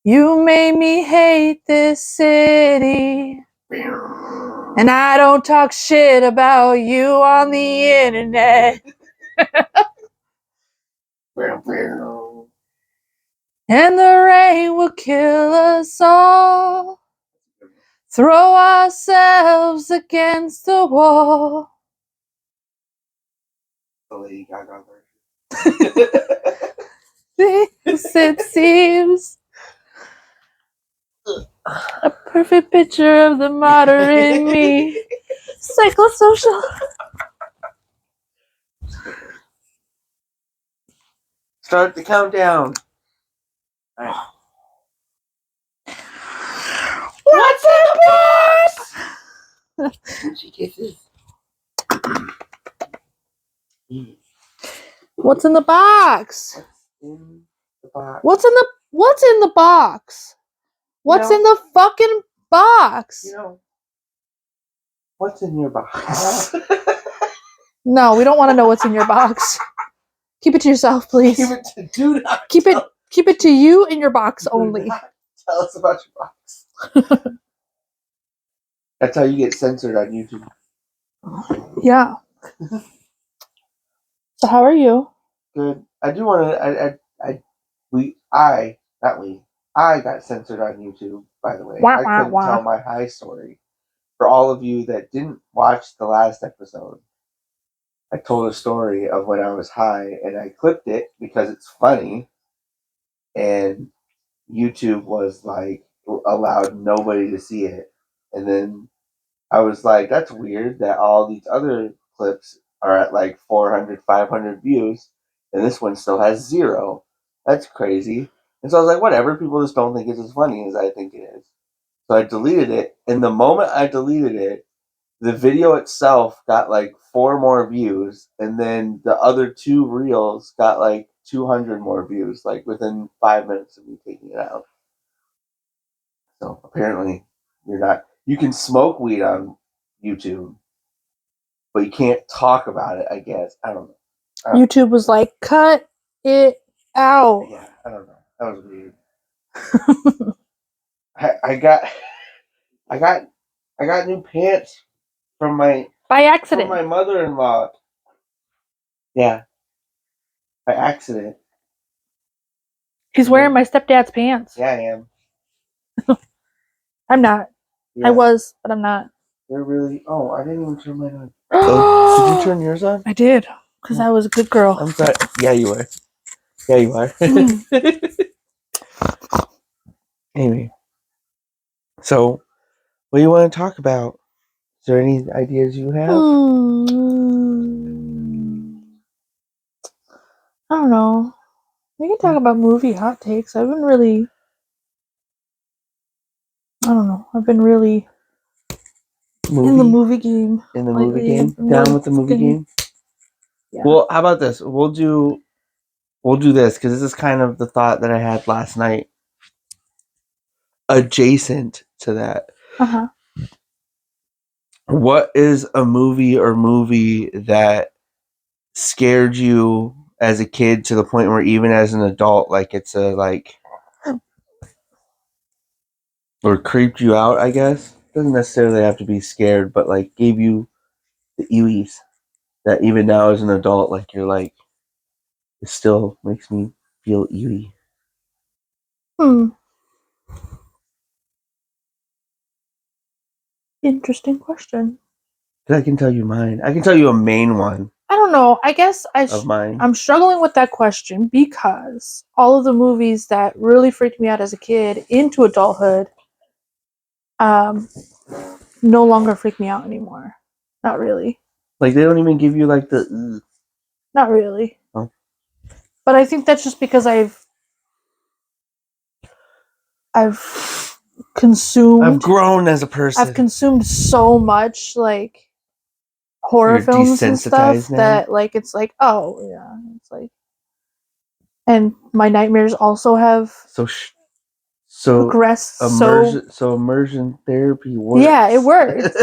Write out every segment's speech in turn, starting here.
You made me hate this city. And I don't talk shit about you on the internet. And the rain will kill us all. Throw ourselves against the wall. The Lady Gaga version. It seems a perfect picture of the martyr in me. Psychosocial. Start the countdown. All right. What's in the box? She kisses. What's in the box? In the box. What's in the box? What's in the fucking box? You know, what's in your box? No, we don't want to know what's in your box. Keep it to yourself, please. Keep it to you and your box only. Tell us about your box. That's how you get censored on YouTube. Yeah. So how are you? Good. I do want to. I got censored on YouTube. By the way, I couldn't tell my high story. For all of you that didn't watch the last episode, I told a story of when I was high, and I clipped it because it's funny. And YouTube was like allowed nobody to see it, and then I was like, that's weird that all these other clips are at like 400, 500 views, and this one still has 0. That's crazy. And so I was like, whatever, people just don't think it's as funny as I think it is. So I deleted it, and the moment I deleted it, the video itself got like 4 more views, and then the other 2 reels got like 200 more views, like within 5 minutes of me taking it out. So apparently, you can smoke weed on YouTube, but you can't talk about it, I guess. I don't know. YouTube was like, cut it out. Yeah, I don't know. That was weird. I got new pants from my by accident. From my mother-in-law. Yeah. By accident. He's wearing my stepdad's pants. Yeah, I am. I'm not. Yeah. I was, but I'm not. They're really... Oh, I didn't even turn mine on. Did you turn yours on? I did, because I was a good girl. I'm sorry. Yeah, you are. Yeah, you are. Anyway. So, what do you want to talk about? Is there any ideas you have? I don't know. We can talk about movie hot takes. I don't know. I've been really in the movie game. In the movie game? Down with the movie game? Yeah. Well, how about this? We'll do this, because this is kind of the thought that I had last night. Adjacent to that. Uh-huh. What is a movie that scared you as a kid to the point where even as an adult, like it's or creeped you out, I guess? Doesn't necessarily have to be scared, but like gave you the ewies that even now as an adult, like you're like, it still makes me feel eerie. Interesting question. I can tell you mine. I can tell you a main one. I don't know. I guess of mine. I'm struggling with that question because all of the movies that really freaked me out as a kid into adulthood no longer freak me out anymore. Not really. Like they don't even give you like the... Not really. Oh. But I think that's just because I've grown as a person. I've consumed so much like horror films and stuff now? That like it's like, oh yeah, it's like, and my nightmares also have progressed. So immersion therapy works. Yeah, it works.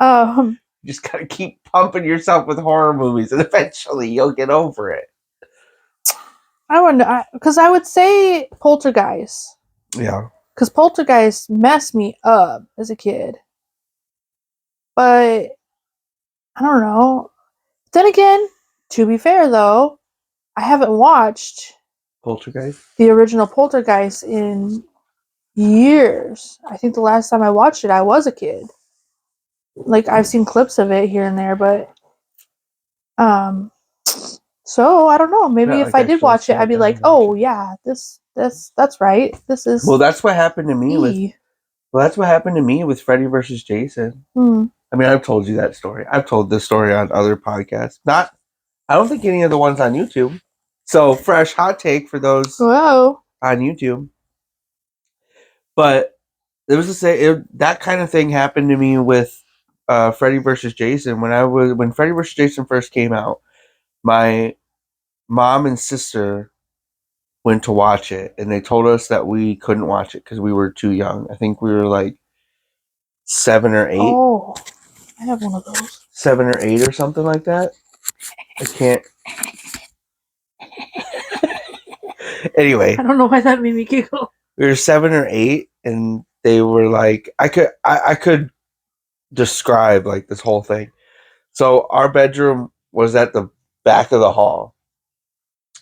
You just gotta keep pumping yourself with horror movies, and eventually you'll get over it. I wouldn't, because I would say Poltergeist. Yeah. Because Poltergeist messed me up as a kid. But I don't know. Then again, to be fair though, I haven't watched Poltergeist? The original Poltergeist in years. I think the last time I watched it, I was a kid. Like, I've seen clips of it here and there, but so I don't know. Maybe if I did watch it, I'd be like, "Oh yeah, that's right. This is." Well, that's what happened to me with Freddy versus Jason. I mean, I've told you that story. I've told this story on other podcasts. I don't think any of the ones on YouTube. So, fresh hot take for those on YouTube. But it was to say that kind of thing happened to me with Freddy versus Jason when Freddy versus Jason first came out. My mom and sister went to watch it, and they told us that we couldn't watch it because we were too young. I think we were like 7 or 8. Oh, I have one of those. 7 or 8 or something like that. I can't. Anyway, I don't know why that made me giggle. We were 7 or 8, and they were like, I could describe like this whole thing. So our bedroom was at the back of the hall.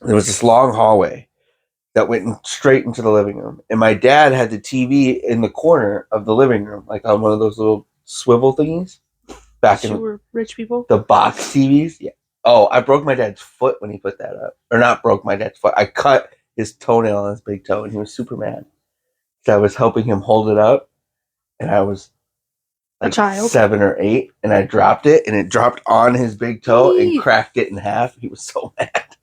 There was this long hallway that went straight into the living room, and my dad had the TV in the corner of the living room, like on one of those little swivel thingies. Back in were rich people. The box TVs. Yeah. Oh, I broke my dad's foot when he put that up, or not broke my dad's foot. I cut his toenail on his big toe, and he was super mad. So I was helping him hold it up, and I was like a child, 7 or 8, and I dropped it, and it dropped on his big toe and cracked it in half. He was so mad.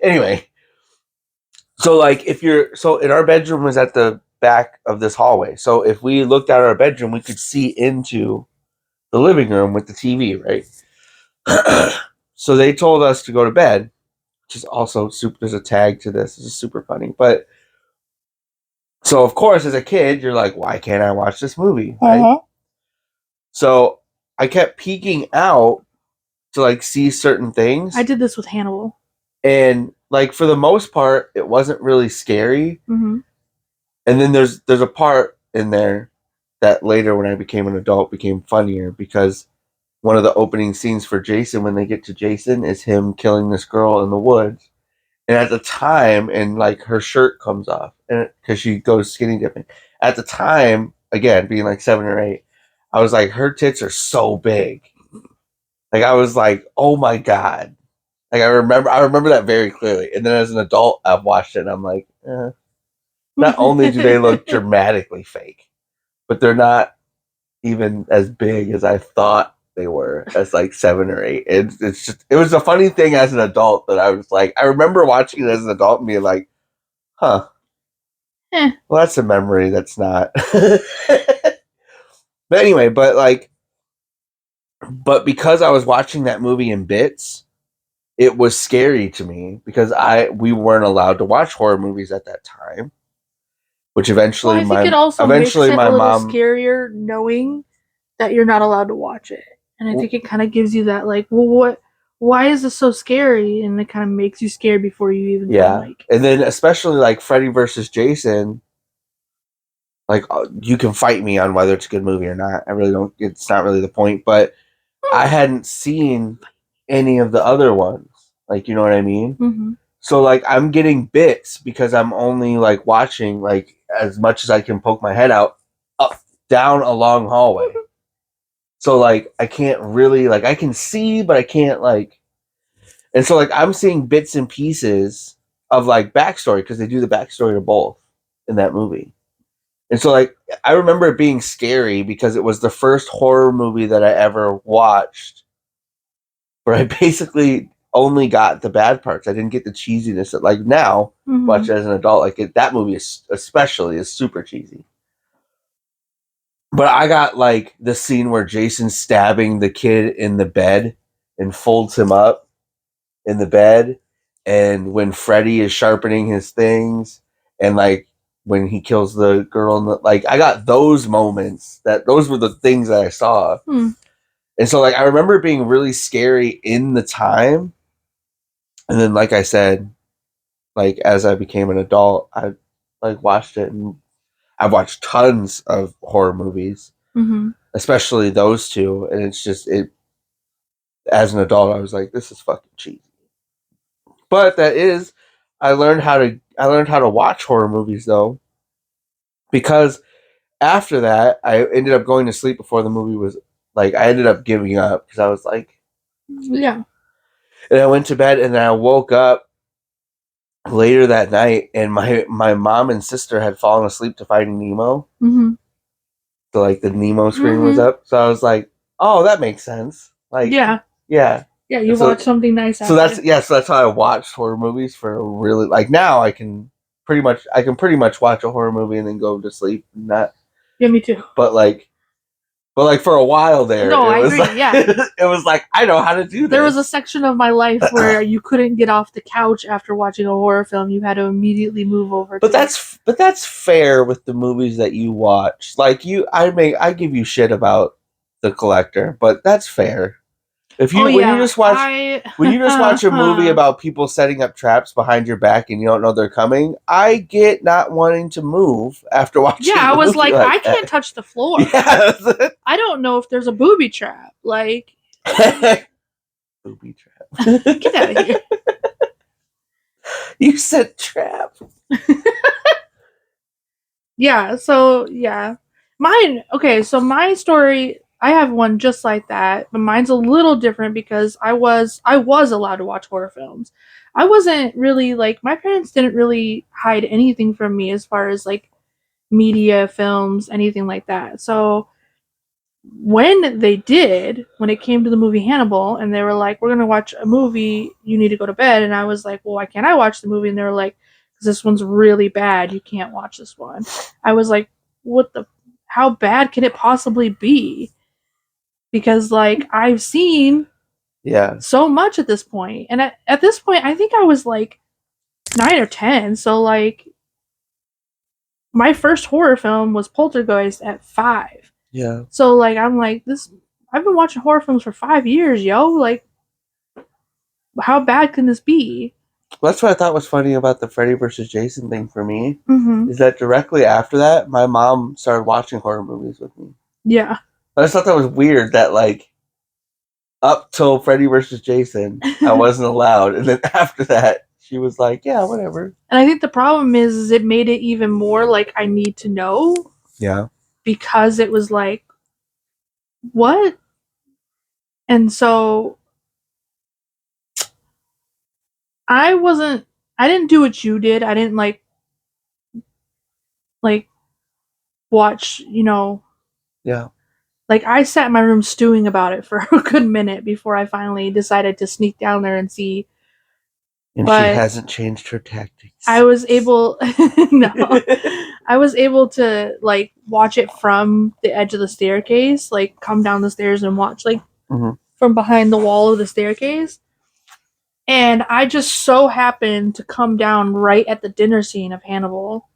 Anyway, so like in our bedroom was at the back of this hallway. So if we looked out our bedroom, we could see into the living room with the TV, right? So they told us to go to bed, which is also super. There's a tag to this. This is super funny, but. So, of course, as a kid, you're like, why can't I watch this movie? Right? So, I kept peeking out to, like, see certain things. I did this with Hannibal. And, like, for the most part, it wasn't really scary. Mm-hmm. And then there's a part in there that later, when I became an adult, became funnier because one of the opening scenes for Jason, when they get to Jason, is him killing this girl in the woods. And at the time, and like her shirt comes off, and because she goes skinny dipping. At the time, again, being like 7 or 8, I was like, her tits are so big. Like I was like, oh my god. Like I remember that very clearly. And then as an adult, I've watched it, and I'm like, not only do they look dramatically fake, but they're not even as big as I thought they were as like 7 or 8. It was a funny thing as an adult that I was like, I remember watching it as an adult and being like, huh. Well, that's a memory that's not. But anyway, but because I was watching that movie in bits, it was scary to me because we weren't allowed to watch horror movies at that time. Which eventually I think it also makes it a little scarier knowing that you're not allowed to watch it. And I think it kind of gives you that, like, well, why is this so scary? And it kind of makes you scared before you even like. And then especially like Freddy versus Jason, like you can fight me on whether it's a good movie or not. I really don't. It's not really the point. But I hadn't seen any of the other ones. Like, you know what I mean? Mm-hmm. So like I'm getting bits because I'm only like watching like as much as I can poke my head out up down a long hallway. So like I can't really like I can see, but I can't like. And so like I'm seeing bits and pieces of like backstory because they do the backstory to both in that movie. And so like I remember it being scary because it was the first horror movie that I ever watched where I basically only got the bad parts. I didn't get the cheesiness that like now watch it as an adult. Like that movie especially is super cheesy. But I got like the scene where Jason's stabbing the kid in the bed and folds him up in the bed, and when Freddy is sharpening his things, and like when he kills the girl in the, like I got those moments those were the things that I saw. And so like I remember it being really scary in the time, and then like I said, like as I became an adult, I like watched it, and I've watched tons of horror movies, especially those two, and it's just it. As an adult, I was like, this is fucking cheesy. But I learned how to watch horror movies though, because after that, I ended up going to sleep before the movie was like. I ended up giving up because I was like, yeah. And I went to bed, and then I woke up later that night, and my mom and sister had fallen asleep to Finding Nemo. So like the Nemo screen was up, so I was like, oh, that makes sense. Like yeah. You watch something nice. So that's how I watched horror movies for a really like now I can pretty much watch a horror movie and then go to sleep. Not yeah, me too. But for a while there, no, I agree. Like, it was like I know how to do this. There was a section of my life where you couldn't get off the couch after watching a horror film. You had to immediately move over. But that's fair with the movies that you watch. Like I give you shit about The Collector, but that's fair. If you when you just watch a movie about people setting up traps behind your back and you don't know they're coming, I get not wanting to move after watching. Yeah, I was like I can't touch the floor. Yeah. I don't know if there's a booby trap. Like booby trap. Get out of here. You said trap. Yeah, so yeah. So my story, I have one just like that, but mine's a little different because I was allowed to watch horror films. I wasn't really like my parents didn't really hide anything from me as far as like media, films, anything like that. So when it came to the movie Hannibal, and they were like, we're going to watch a movie, you need to go to bed. And I was like, well, why can't I watch the movie? And they were like, because this one's really bad. You can't watch this one. I was like, how bad can it possibly be? Because, like, I've seen so much at this point. And at this point, I think I was like 9 or 10. So, like, my first horror film was Poltergeist at 5. Yeah. So like I'm like I've been watching horror films for 5 years, yo. Like how bad can this be? Well, that's what I thought was funny about the Freddy vs. Jason thing for me. Is that directly after that, my mom started watching horror movies with me. Yeah. I just thought that was weird that like up till Freddy vs. Jason, I wasn't allowed, and then after that, she was like, "Yeah, whatever." And I think the problem is it made it even more like I need to know. Yeah. Because it was like, what? And so I didn't do what you did. I didn't like watch, Yeah. Like I sat in my room stewing about it for a good minute before I finally decided to sneak down there and see. And she hasn't changed her tactics. I was able I was able to like watch it from the edge of the staircase, like come down the stairs and watch like from behind the wall of the staircase. And I just so happened to come down right at the dinner scene of Hannibal.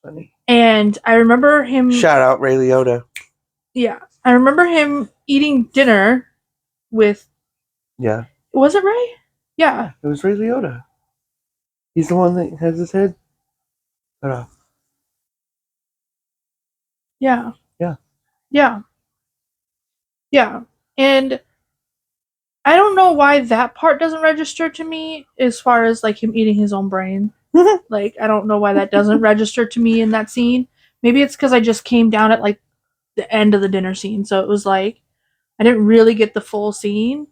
Funny. And I remember him. Shout out Ray Liotta. Yeah. I remember him eating dinner with. Yeah. Was it Ray? Yeah. It was Ray Liotta. He's the one that has his head cut off. Yeah. Yeah. Yeah. Yeah. And I don't know why that part doesn't register to me as far as like him eating his own brain. Like I don't know why that doesn't register to me in that scene. Maybe it's because I just came down at like the end of the dinner scene, so it was like I didn't really get the full scene.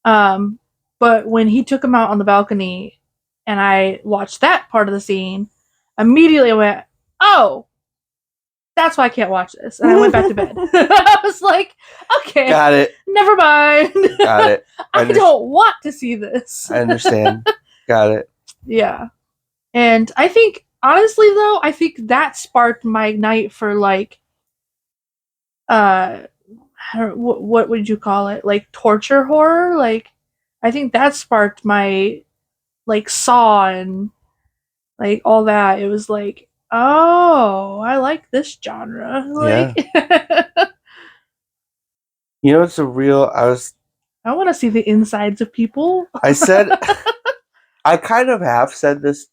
But when he took him out on the balcony and I watched that part of the scene, immediately I went, "Oh, that's why I can't watch this," and I went back to bed. I was like, "Okay, got it. Never mind. Got it. I don't want to see this." I understand. Got it. Yeah, and I think honestly though, I think that sparked my night for like, what would you call it? Like torture horror. Like, I think that sparked my like Saw and like all that. It was like, oh, I like this genre. Like, yeah. It's a real. I want to see the insides of people. I said I kind of have said this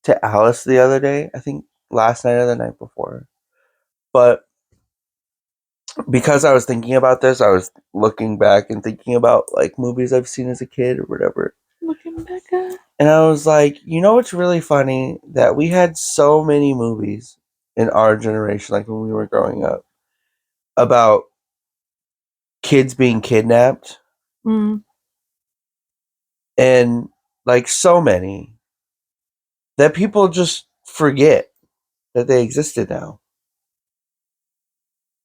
to Alice the other day. I think last night or the night before. But because I was thinking about this, I was looking back and thinking about like movies I've seen as a kid or whatever. Looking back at. And I was like, you know what's really funny? That we had so many movies in our generation, like when we were growing up, about kids being kidnapped. Mm. And like so many that people just forget that they existed now.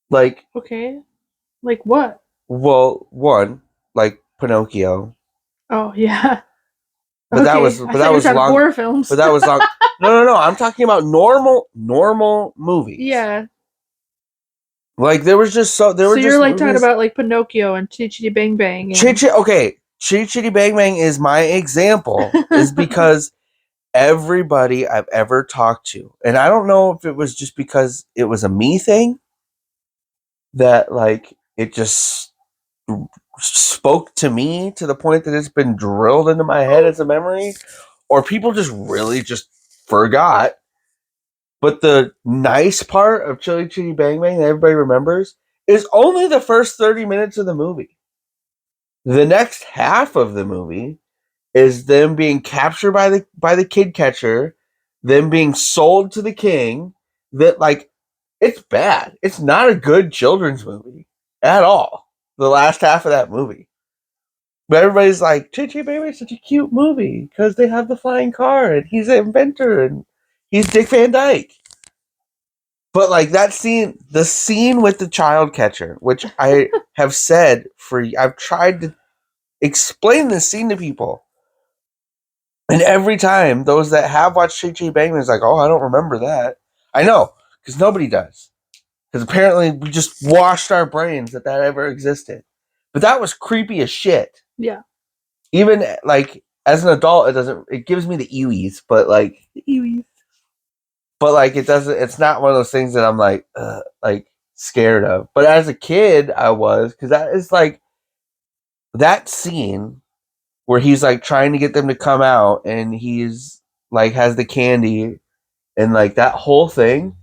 Like, okay. Like what? well, one, like Pinocchio. Oh yeah. But that Okay. was I but thought that you were was talking long horror films. but that was long. No. I'm talking about normal movies. Yeah. Like there was just So just you're like movies. talking about like Pinocchio and Chitty Chitty Bang Bang. And... Okay, Chitty Chitty Bang Bang is my example. Is because everybody I've ever talked to, and I don't know if it was just because it was a me thing, that like it just spoke to me to the point that it's been drilled into my head as a memory, or people just really just forgot. But the nice part of Chitty Chitty Bang Bang that everybody remembers is only the first 30 minutes of the movie. The next half of the movie is them being captured by the kid catcher, them being sold to the king. That like it's bad. It's not a good children's movie at all. The last half of that movie. But everybody's like, Chitty Chitty Bang Bang is such a cute movie because they have the flying car and he's an inventor and he's Dick Van Dyke. But like that scene, the scene with the child catcher, which I have said I've tried to explain this scene to people. And every time those that have watched Chitty Chitty Bang Bang is like, oh, I don't remember that. I know, because nobody does. Because apparently we just washed our brains that ever existed. But that was creepy as shit. Yeah. Even like as an adult, it gives me the ewies, but like the ewies. But like it doesn't. It's not one of those things that I'm like scared of. But as a kid, I was, because that is like that scene where he's like trying to get them to come out, and he's like has the candy, and like that whole thing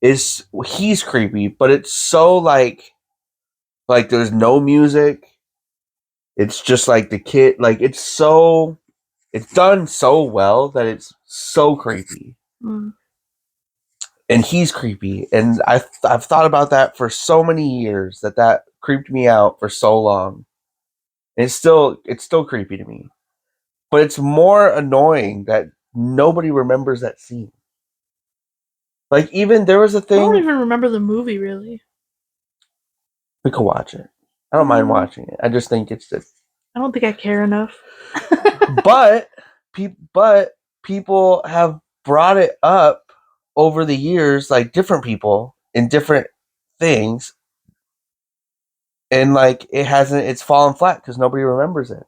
he's creepy, but it's so like there's no music. It's just like the kid, like it's done so well that it's so creepy. Mm. And he's creepy, and I've thought about that for so many years, that creeped me out for so long. And it's still creepy to me, but it's more annoying that nobody remembers that scene. Like even there was a I thing. don't even remember the movie really. We could watch it. I don't mind watching it. I just think it's just. I don't think I care enough. but people have brought it up over the years, like different people in different things, and like it's fallen flat because nobody remembers it.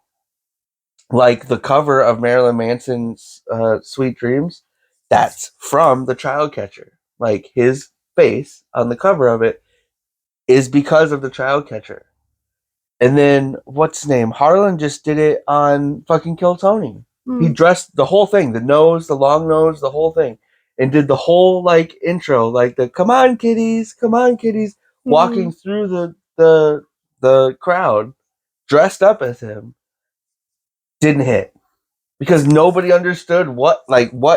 Like the cover of Marilyn Manson's Sweet Dreams, that's from The Child Catcher. Like his face on the cover of it is because of The Child Catcher. And then what's his name? Harlan just did it on fucking Kill Tony. He dressed the whole thing, the nose, the long nose, the whole thing, and did the whole like intro, like the come on kitties, walking through the crowd, dressed up as him. Didn't hit because nobody understood what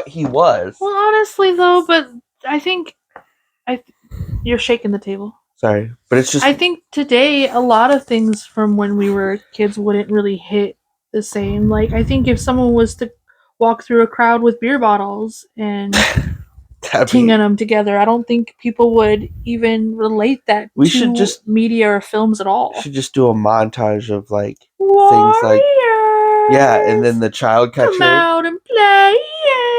he was. Well, honestly though, but I think you're shaking the table. Sorry, but it's just. I think today a lot of things from when we were kids wouldn't really hit the same. Like I think if someone was to walk through a crowd with beer bottles and tinging them together, I don't think people would even relate that to media or films at all. We should just do a montage of like Warriors, things like and then the child catcher come out and play.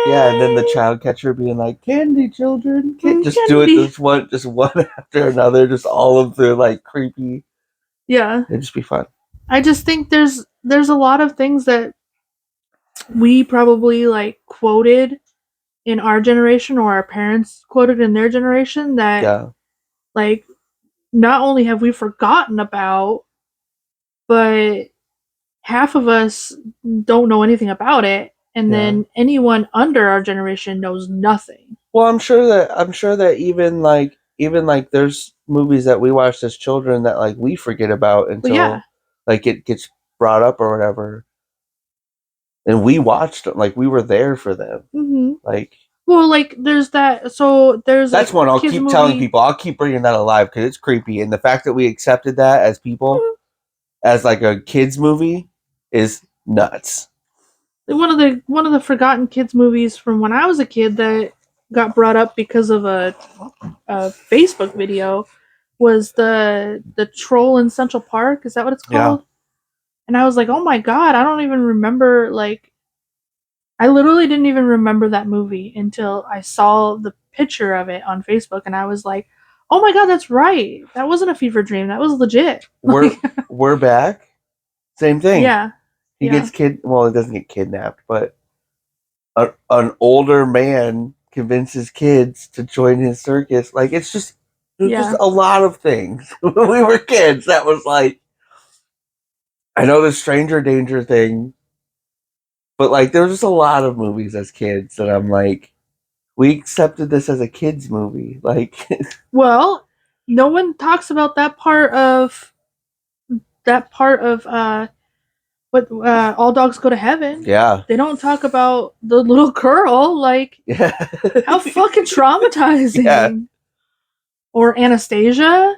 And then the child catcher being like, "Candy, children, just do it just one after another, just all of the like creepy." Yeah, it'd just be fun. I just think there's a lot of things that we probably like quoted in our generation or our parents quoted in their generation that like not only have we forgotten about, but half of us don't know anything about it, and then anyone under our generation knows nothing. Well, I'm sure that even like there's movies that we watched as children that like we forget about until like it gets brought up or whatever, and we watched them, like we were there for them. Mm-hmm. Like, well, like there's that. So there's that's one I'll keep telling people. I'll keep bringing that alive because it's creepy, and the fact that we accepted that as people, as like a kids movie, is nuts. One of the forgotten kids movies from when I was a kid that got brought up because of a Facebook video was the Troll in Central Park. Is that what it's called? Yeah. And I was like, oh my god, I don't even remember. Like, I literally didn't even remember that movie until I saw the picture of it on Facebook, and I was like, oh my god, that's right. That wasn't a fever dream. That was legit. We're back. Same thing. Yeah. He gets well, he doesn't get kidnapped, but an older man convinces kids to join his circus. Like, it's just, there's just a lot of things. When we were kids, that was like, I know the Stranger Danger thing, but like, there's just a lot of movies as kids that I'm like, we accepted this as a kids movie. Like, well, no one talks about that part of but All Dogs Go to Heaven. Yeah. They don't talk about the little girl. Like, how fucking traumatizing. Yeah. Or Anastasia.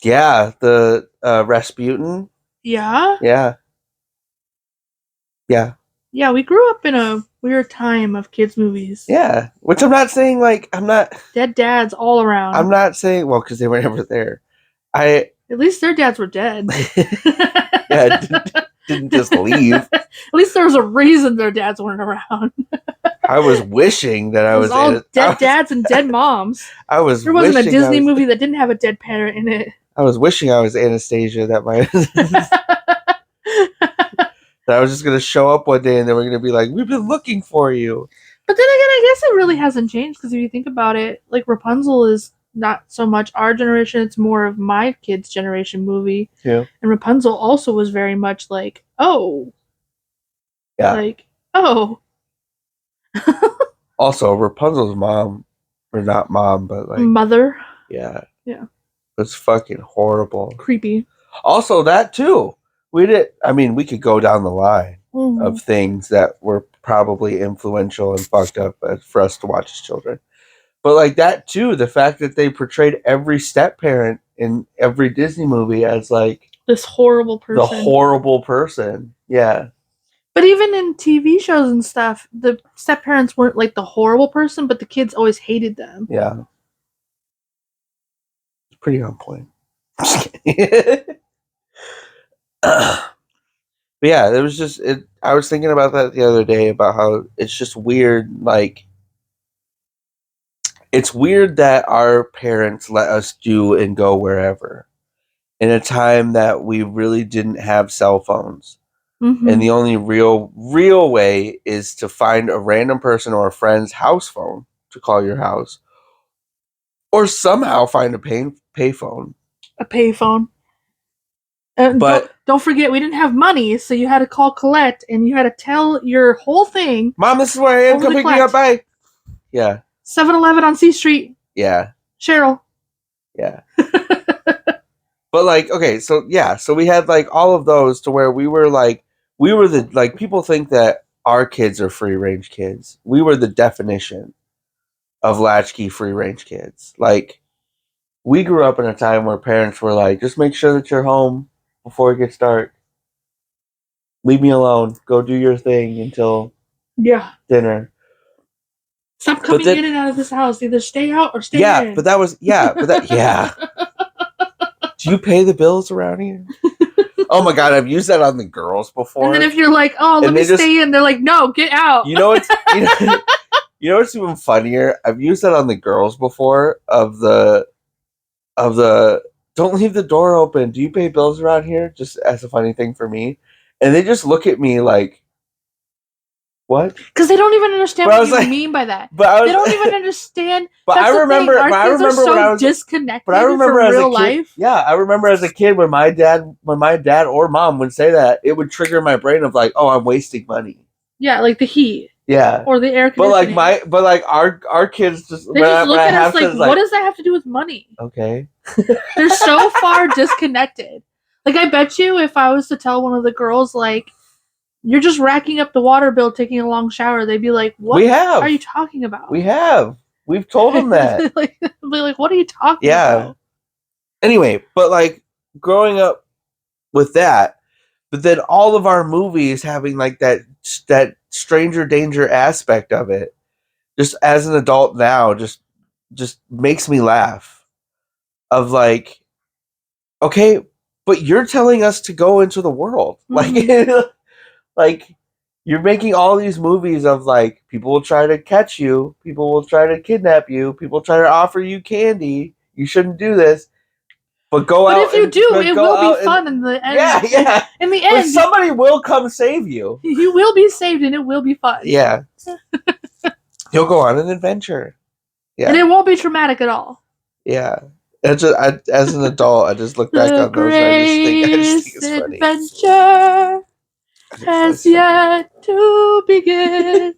Yeah, the Rasputin. Yeah. Yeah. Yeah. Yeah, we grew up in a weird time of kids' movies. Yeah, which I'm not saying, like, I'm not... Dead dads all around. I'm not saying, well, because they were never there. At least their dads were dead. Yeah, didn't just leave. At least there was a reason their dads weren't around. I was wishing that I was all dead dads and dead moms. There wasn't a Disney movie that didn't have a dead parent in it. I was wishing I was Anastasia, that I was just going to show up one day and they were going to be like, we've been looking for you. But then again, I guess it really hasn't changed, because if you think about it, like, Rapunzel is not so much our generation, it's more of my kids' generation movie. Yeah. And Rapunzel also was very much like, oh. Yeah. Like, oh. Also, Rapunzel's mom, or not mom, but like... mother. Yeah. Yeah. It's fucking horrible. Creepy. Also, that too. We could go down the line of things that were probably influential and fucked up for us to watch as children. But like that too, the fact that they portrayed every step-parent in every Disney movie as like... this horrible person. The horrible person. Yeah. But even in TV shows and stuff, the step-parents weren't like the horrible person, but the kids always hated them. Yeah. It's pretty on point. But yeah, there was just I was thinking about that the other day, about how it's just weird. Like, it's weird that our parents let us do and go wherever in a time that we really didn't have cell phones. Mm-hmm. And the only real way is to find a random person or a friend's house phone to call your house, or somehow find a payphone. A payphone. But don't forget, we didn't have money, so you had to call Colette, and you had to tell your whole thing. Mom, this is where I am. Come pick me up. Bye. Yeah. 7-Eleven on C Street. Yeah. Cheryl. Yeah. But like, okay, so yeah, so we had like all of those to where we were the, like, people think that our kids are free range kids. We were the definition of latchkey free range kids. Like, we grew up in a time where parents were like, just make sure that you're home before it gets dark. Leave me alone. Go do your thing until dinner. Stop coming in and out of this house. Either stay out or stay in. Yeah, but yeah. Do you pay the bills around here? Oh my god, I've used that on the girls before. And then if you're like, oh, let me stay in, they're like, no, get out. You know what's even funnier? I've used that on the girls before, of the don't leave the door open. Do you pay bills around here? Just as a funny thing for me. And they just look at me like, what? Because they don't even understand what you mean by that. They don't even understand. But I remember, our kids are so disconnected from real life. Yeah, I remember as a kid when my dad or mom would say that, it would trigger my brain of like, oh, I'm wasting money. Yeah, like the heat. Yeah. Or the air conditioning. But our kids just they just look at us like, what does that have to do with money? Okay. They're so far disconnected. Like, I bet you if I was to tell one of the girls, like, you're just racking up the water bill taking a long shower, they'd be like, what are you talking about? We've told them that. Like, they'd be like, what are you talking about? Anyway, but like growing up with that, but then all of our movies having like that stranger danger aspect of it, just as an adult now, just makes me laugh. Of like, okay, but you're telling us to go into the world, like you're making all these movies of like people will try to catch you, people will try to kidnap you, people try to offer you candy. You shouldn't do this. But if you do, it will be fun in the end. Yeah. In the end, but somebody will come save you. You will be saved, and it will be fun. Yeah. You'll go on an adventure. Yeah. And it won't be traumatic at all. Yeah. As an adult, I just look back on those and I just think it's funny. Adventure has yet to begin.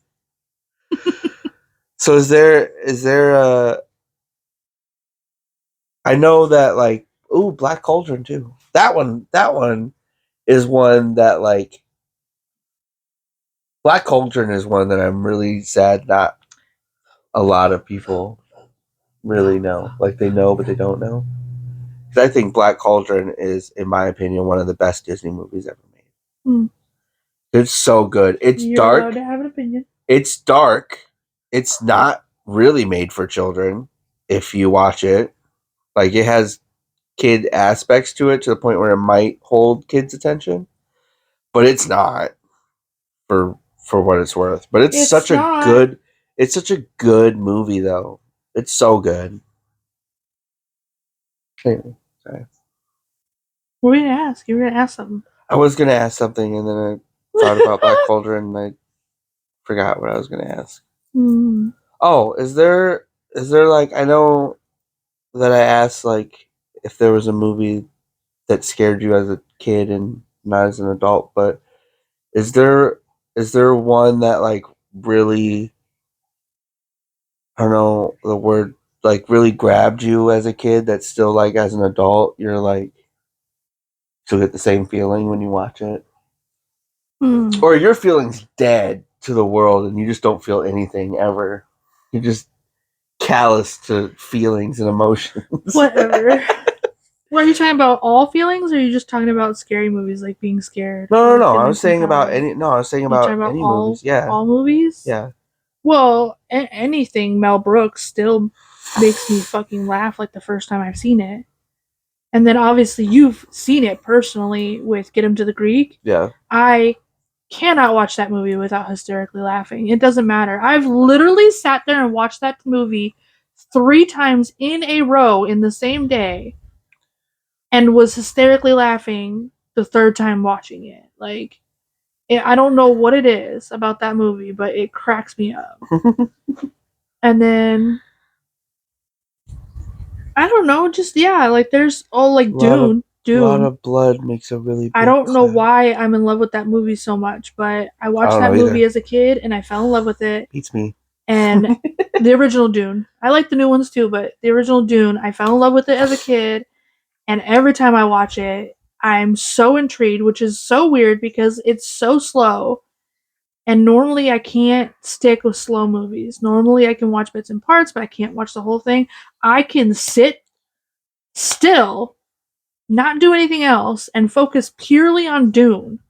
So is there a... I know that like, ooh, Black Cauldron too. That one is one that like, Black Cauldron is one that I'm really sad not a lot of people really know. Like they know, but they don't know. Because I think Black Cauldron is, in my opinion, one of the best Disney movies ever made. Mm. It's so good. You're dark. Allowed to have an opinion. It's dark. It's not really made for children. If you watch it, like it has kid aspects to it to the point where it might hold kids' attention, but it's not for what it's worth. But it's such a good movie though. It's so good. Anyway, sorry. What were you gonna ask? You were gonna ask something. I was gonna ask something and then I thought about Black Cauldron and I forgot what I was gonna ask. Mm. Oh, is there like, I know that I asked like if there was a movie that scared you as a kid and not as an adult, but is there one that like really, I don't know the word, like really grabbed you as a kid that still like as an adult you're like still get the same feeling when you watch it? Mm. Or your feeling's dead to the world and you just don't feel anything ever. You're just callous to feelings and emotions. Whatever. What are you talking about? All feelings, or are you just talking about scary movies, like being scared? No. I was saying about any. No, I was saying about any movies. Yeah, all movies. Yeah. Well, anything Mel Brooks still makes me fucking laugh like the first time I've seen it. And then obviously you've seen it personally with Get Him to the Greek. Yeah. I cannot watch that movie without hysterically laughing. It doesn't matter. I've literally sat there and watched that movie 3 times in a row in the same day and was hysterically laughing the third time watching it. Like, I don't know what it is about that movie, but it cracks me up. And then I don't know, just like there's like Dune. A lot of blood makes a really big I don't know why I'm in love with that movie so much, but I watched that movie as a kid and I fell in love with it. Beats me. And the original Dune. I like the new ones too, but the original Dune, I fell in love with it as a kid, and every time I watch it, I'm so intrigued, which is so weird because it's so slow. And normally I can't stick with slow movies. Normally I can watch bits and parts, but I can't watch the whole thing. I can sit still, not do anything else, and focus purely on Dune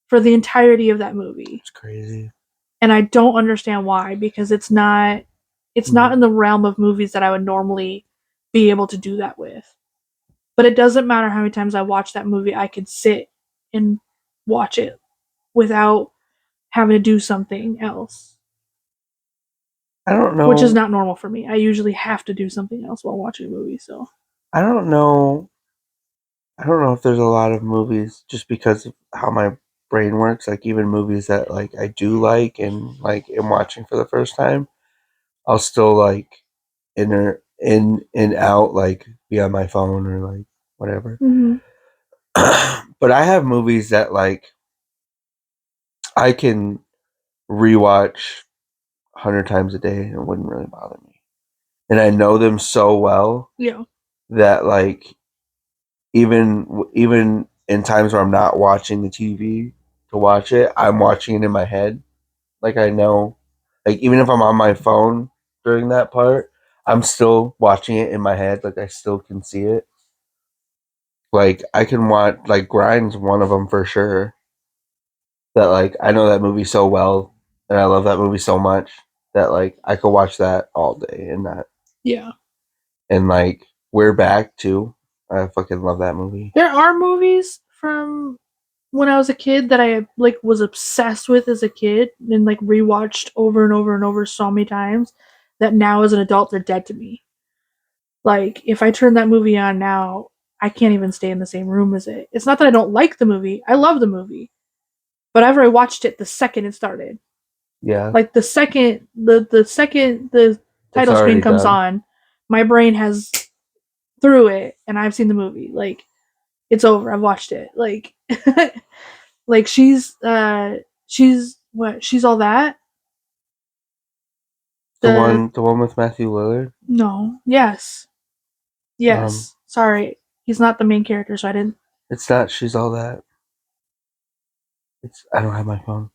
for the entirety of that movie. It's crazy. And I don't understand why, because it's not in the realm of movies that I would normally be able to do that with. But it doesn't matter how many times I watch that movie, I could sit and watch it without having to do something else. I don't know. Which is not normal for me. I usually have to do something else while watching a movie, so. I don't know if there's a lot of movies, just because of how my brain works, like even movies that like I do like and like am watching for the first time, I'll still like in and out, like be on my phone or like whatever. Mm-hmm. But I have movies that like I can rewatch 100 times a day and it wouldn't really bother me. And I know them so well that like even in times where I'm not watching the TV to watch it, I'm watching it in my head. Like I know, like even if I'm on my phone during that part, I'm still watching it in my head. Like I still can see it. Like I can watch like Grind's one of them for sure. That like I know that movie so well and I love that movie so much that like I could watch that all day and not. Yeah. And like We're Back too. I fucking love that movie. There are movies from when I was a kid that I like was obsessed with as a kid and like rewatched over and over and over so many times that now as an adult they're dead to me. Like if I turn that movie on now, I can't even stay in the same room as it. It's not that I don't like the movie. I love the movie. But I've already watched it the second it started. Yeah. Like the second the title screen comes on, my brain has through it and I've seen the movie. Like it's over. I've watched it. Like like she's what? She's All That? The one with Matthew Lillard? No. Yes. Yes. Sorry. He's not the main character, so I didn't. It's not She's All That. I don't have my phone.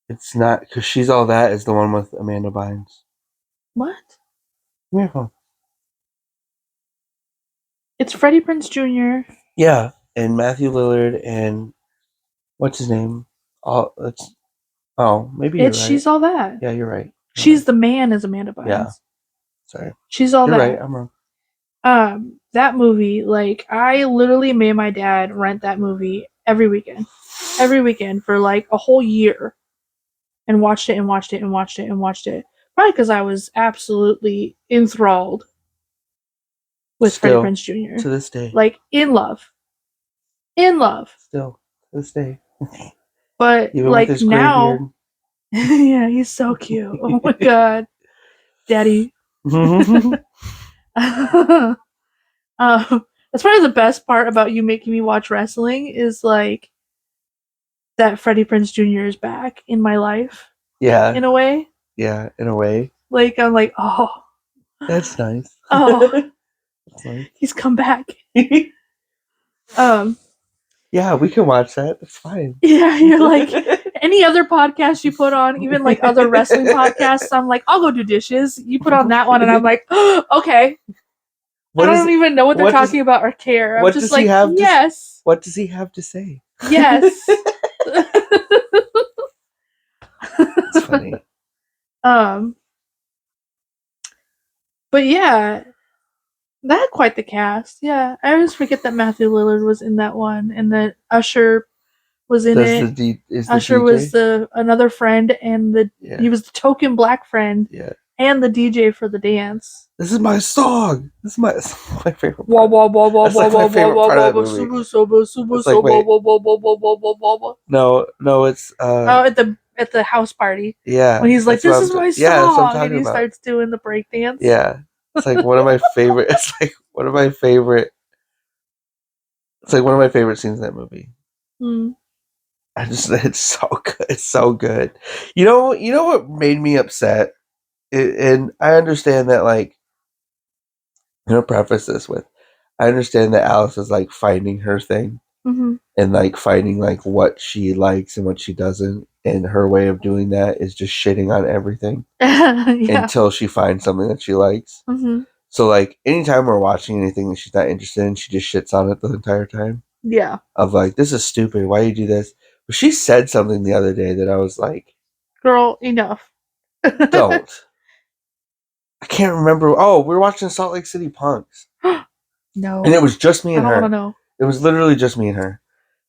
It's not, because She's All That is the one with Amanda Bynes. What? Give me your phone. It's Freddie Prinze Jr. Yeah, and Matthew Lillard and what's his name? Maybe you're right. She's All That. Yeah, you're right. She's the man as Amanda Bynes. Yeah. Sorry. She's All That. That. You're right, I'm wrong. That movie, like, I literally made my dad rent that movie every weekend. Every weekend for like a whole year. And watched it and watched it and watched it and watched it. Probably because I was absolutely enthralled with Freddie Prinze Jr. To this day. Like, in love. In love. Still, to this day. But, even like, with his now... yeah, he's so cute. Oh my god. Daddy. That's probably the best part about you making me watch wrestling is, like, that Freddie Prinze Jr. is back in my life. Yeah. In a way. Yeah, in a way. Like, I'm like, oh. That's nice. Oh. That's nice. He's come back. Yeah, we can watch that. It's fine. Yeah, you're like, any other podcast you put on, even like other wrestling podcasts, I'm like, I'll go do dishes. You put on that one, and I'm like, oh, okay. I don't even know what they're talking about or care. I'm just like, yes. What does he have to say? Yes. It's funny. But yeah, that had quite the cast. Yeah, I always forget that Matthew Lillard was in that one, and that Usher was in it. Usher was another friend, and he was the token black friend, and the DJ for the dance. This is my song. This is my favorite. No, it's at the house party. Yeah, when he's like, "This is my song," and he starts doing the break dance. Yeah, it's like one of my favorite. It's like one of my favorite. It's like one of my favorite scenes in that movie. It's so good. It's so good. You know what made me upset, and I understand that. Like, I'm gonna preface this with, I understand that Alice is like finding her thing, and like finding like what she likes and what she doesn't, and her way of doing that is just shitting on everything until she finds something that she likes. So like anytime we're watching anything that she's not interested in, she just shits on it the entire time. Yeah. Of like, this is stupid. Why you do this? But she said something the other day that I was like, girl, enough. Don't. I can't remember. Oh, we were watching Salt Lake City Punks. No. And it was just me and her. I don't want to know. It was literally just me and her.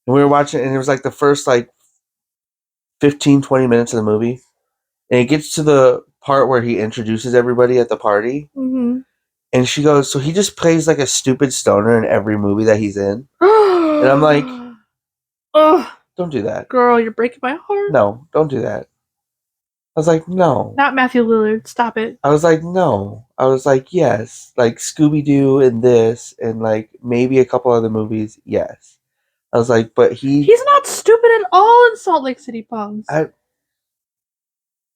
And we were watching, and it was like the first like 15, 20 minutes of the movie. And it gets to the part where he introduces everybody at the party. And she goes, so he just plays like a stupid stoner in every movie that he's in? And I'm like, don't do that. Girl, you're breaking my heart. No, don't do that. I was like, no. Not Matthew Lillard. Stop it. I was like, no. I was like, yes. Like Scooby-Doo and this and like maybe a couple other movies, yes. I was like, but he's not stupid at all in Salt Lake City Punks.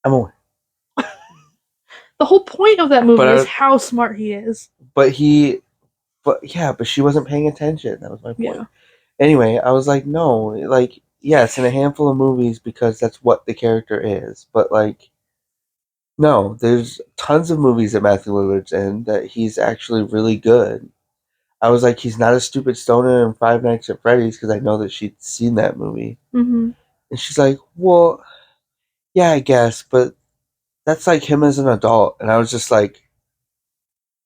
I'm aware. The whole point of that movie is how smart he is. But she wasn't paying attention. That was my point. Yeah. Anyway, I was like, no, like, yes, in a handful of movies because that's what the character is. But, like, no, there's tons of movies that Matthew Lillard's in that he's actually really good. I was like, he's not a stupid stoner in Five Nights at Freddy's because I know that she'd seen that movie. Mm-hmm. And she's like, well, yeah, I guess, but that's like him as an adult. And I was just like,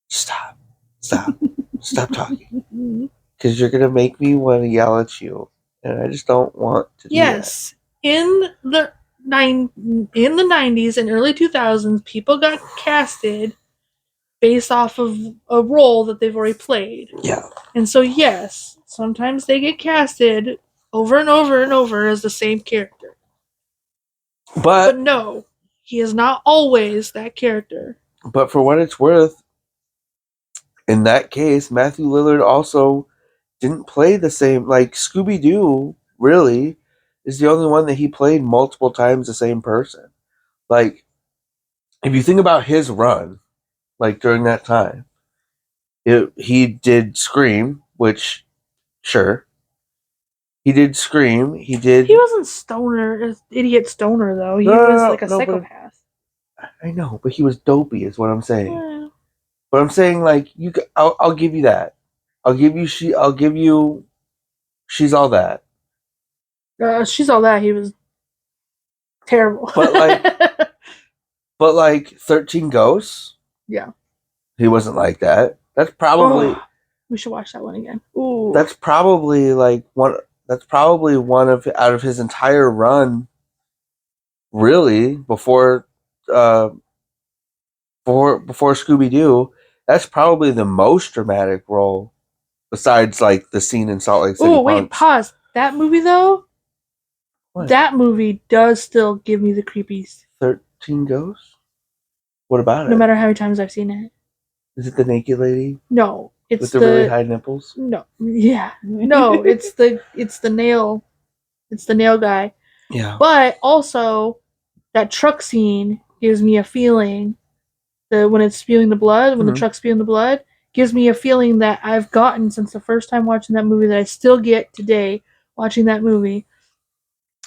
stop talking. Because you're going to make me want to yell at you. And I just don't want to do that. Yes. In the 90s and early 2000s, people got casted based off of a role that they've already played. Yeah. And so, yes, sometimes they get casted over and over and over as the same character. But no, he is not always that character. But for what it's worth, in that case, Matthew Lillard also didn't play the same. Like, Scooby-Doo, really, is the only one that he played multiple times the same person. Like, if you think about his run, like, during that time, he did Scream, which, sure. He did Scream. He wasn't idiot stoner, though. He was like a psychopath. I know, but he was dopey, is what I'm saying. Yeah. But I'm saying, like, I'll give you that. I'll give you She's All That. She's All That. He was terrible. But like 13 Ghosts. Yeah. He wasn't like that. That's probably. Oh, we should watch that one again. Ooh. That's probably one. That's probably one of out of his entire run. Really, before Scooby-Doo, that's probably the most dramatic role, besides like the scene in Salt Lake City. Oh wait, pause. That movie though. What? That movie does still give me the creepies. 13 Ghosts. What about it? No matter how many times I've seen it. Is it the naked lady? No, it's with the really high nipples. No, yeah, no, it's the nail. It's the nail guy. Yeah. But also, that truck scene gives me a feeling that when it's spewing the blood, when the truck's spewing the blood, gives me a feeling that I've gotten since the first time watching that movie, that I still get today watching that movie.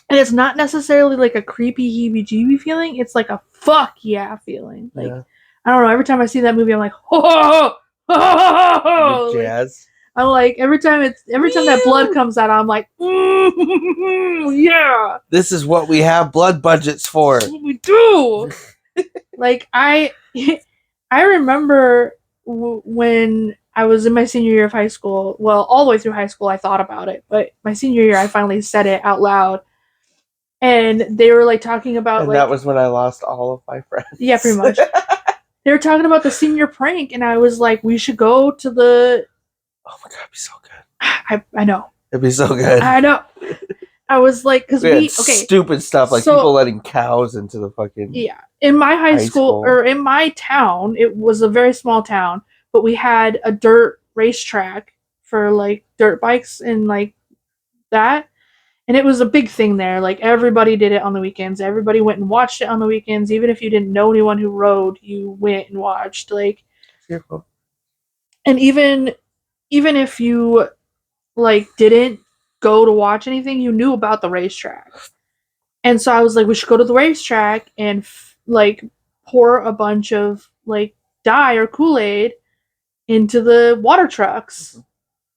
And it's not necessarily like a creepy heebie-jeebie feeling. It's like a fuck yeah feeling. Like, yeah. I don't know. Every time I see that movie, I'm like, ho ho ho ho ho. Jazz. I'm like, every time that blood comes out, I'm like, yeah. This is what we have blood budgets for. That's what we do. Like, I remember when I was in my senior year of high school. Well, all the way through high school, I thought about it, but my senior year, I finally said it out loud. And they were like talking about, and that was when I lost all of my friends. Yeah, pretty much. They were talking about the senior prank, and I was like, we should go to the. Oh my god, it'd be so good. I know. It'd be so good. I know. I was like, because stupid stuff like people letting cows into the fucking. Yeah, in my high school or in my town, it was a very small town, but we had a dirt racetrack for like dirt bikes and like that. And it was a big thing there. Like, everybody did it on the weekends. Everybody went and watched it on the weekends. Even if you didn't know anyone who rode, you went and watched. Like, and even if you like didn't go to watch anything, you knew about the racetrack. And so I was like, we should go to the racetrack and like pour a bunch of like dye or Kool-Aid into the water trucks. Mm-hmm.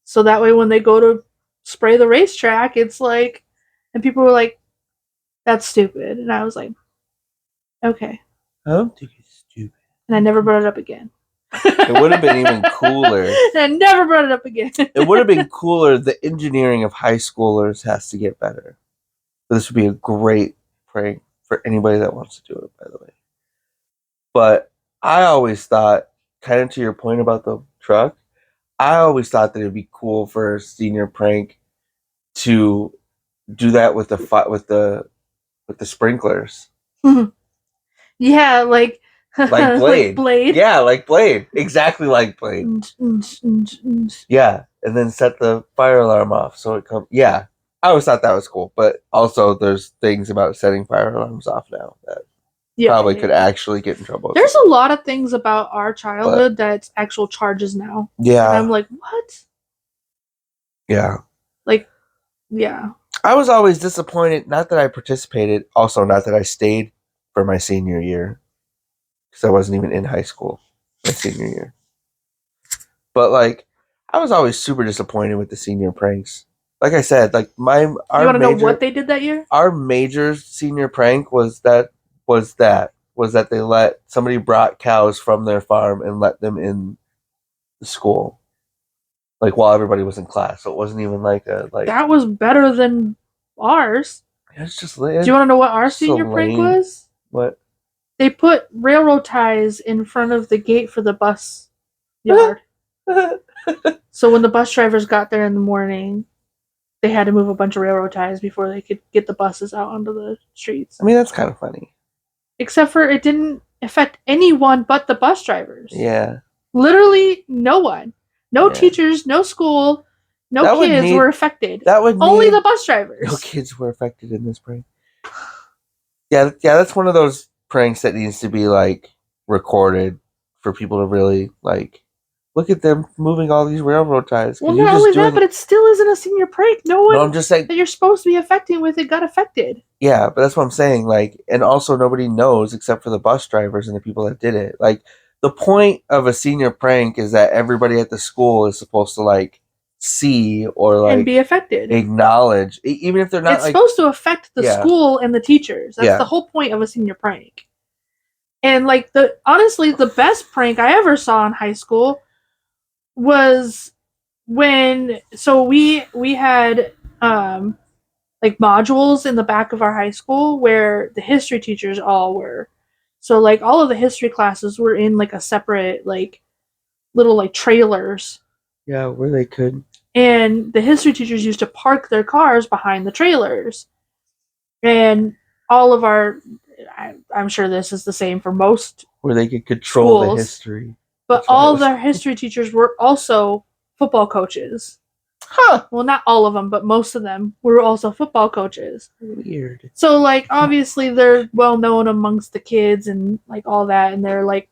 So that way when they go to spray the racetrack, it's like, and people were like, that's stupid. And I was like, okay. I don't think it's stupid. And I never brought it up again. It would have been even cooler. And I never brought it up again. It would have been cooler. The engineering of high schoolers has to get better. This would be a great prank for anybody that wants to do it, by the way. But I always thought, kind of to your point about the truck, I always thought that it'd be cool for a senior prank to do that with the sprinklers. Yeah, like Blade. Like Blade. Yeah, like Blade. Exactly like Blade. Yeah, and then set the fire alarm off so it comes. Yeah, I always thought that was cool, but also there's things about setting fire alarms off now that. probably could actually get in trouble. There's a lot of things about our childhood that's actual charges now. Yeah. And I'm like, what? Yeah. Like, yeah. I was always disappointed, not that I participated, also not that I stayed for my senior year, because I wasn't even in high school my senior year. But, like, I was always super disappointed with the senior pranks. Like I said, like, you want to know what they did that year? Our major senior prank was that they let somebody brought cows from their farm and let them in the school, like, while everybody was in class. So it wasn't even like that was better than ours. It's just. Do you want to know what our senior prank was? What? They put railroad ties in front of the gate for the bus yard. So when the bus drivers got there in the morning, they had to move a bunch of railroad ties before they could get the buses out onto the streets. I mean, that's kind of funny. Except for it didn't affect anyone but the bus drivers. Yeah. Literally no one. No teachers, no school, no kids were affected. Only the bus drivers. No kids were affected in this prank. Yeah, that's one of those pranks that needs to be, like, recorded for people to really, like, look at them moving all these railroad ties. Well, not only that, but it still isn't a senior prank. No one I'm just saying, that you're supposed to be affecting with it got affected. Yeah, but that's what I'm saying. Like, and also nobody knows except for the bus drivers and the people that did it. Like, the point of a senior prank is that everybody at the school is supposed to, like, see or, like, and be affected, acknowledge, even if they're not. It's supposed to affect the school and the teachers. That's the whole point of a senior prank. And, like, honestly, the best prank I ever saw in high school was when we had like modules in the back of our high school where the history teachers all were. So, like, all of the history classes were in, like, a separate, like, little, like, trailers. Yeah, where they could. And the history teachers used to park their cars behind the trailers. And all of I'm sure this is the same for most where they could control schools, the history. But all of our history teachers were also football coaches. Huh. Well, not all of them, but most of them were also football coaches. Weird. So, like, obviously they're well known amongst the kids and, like, all that, and they're like,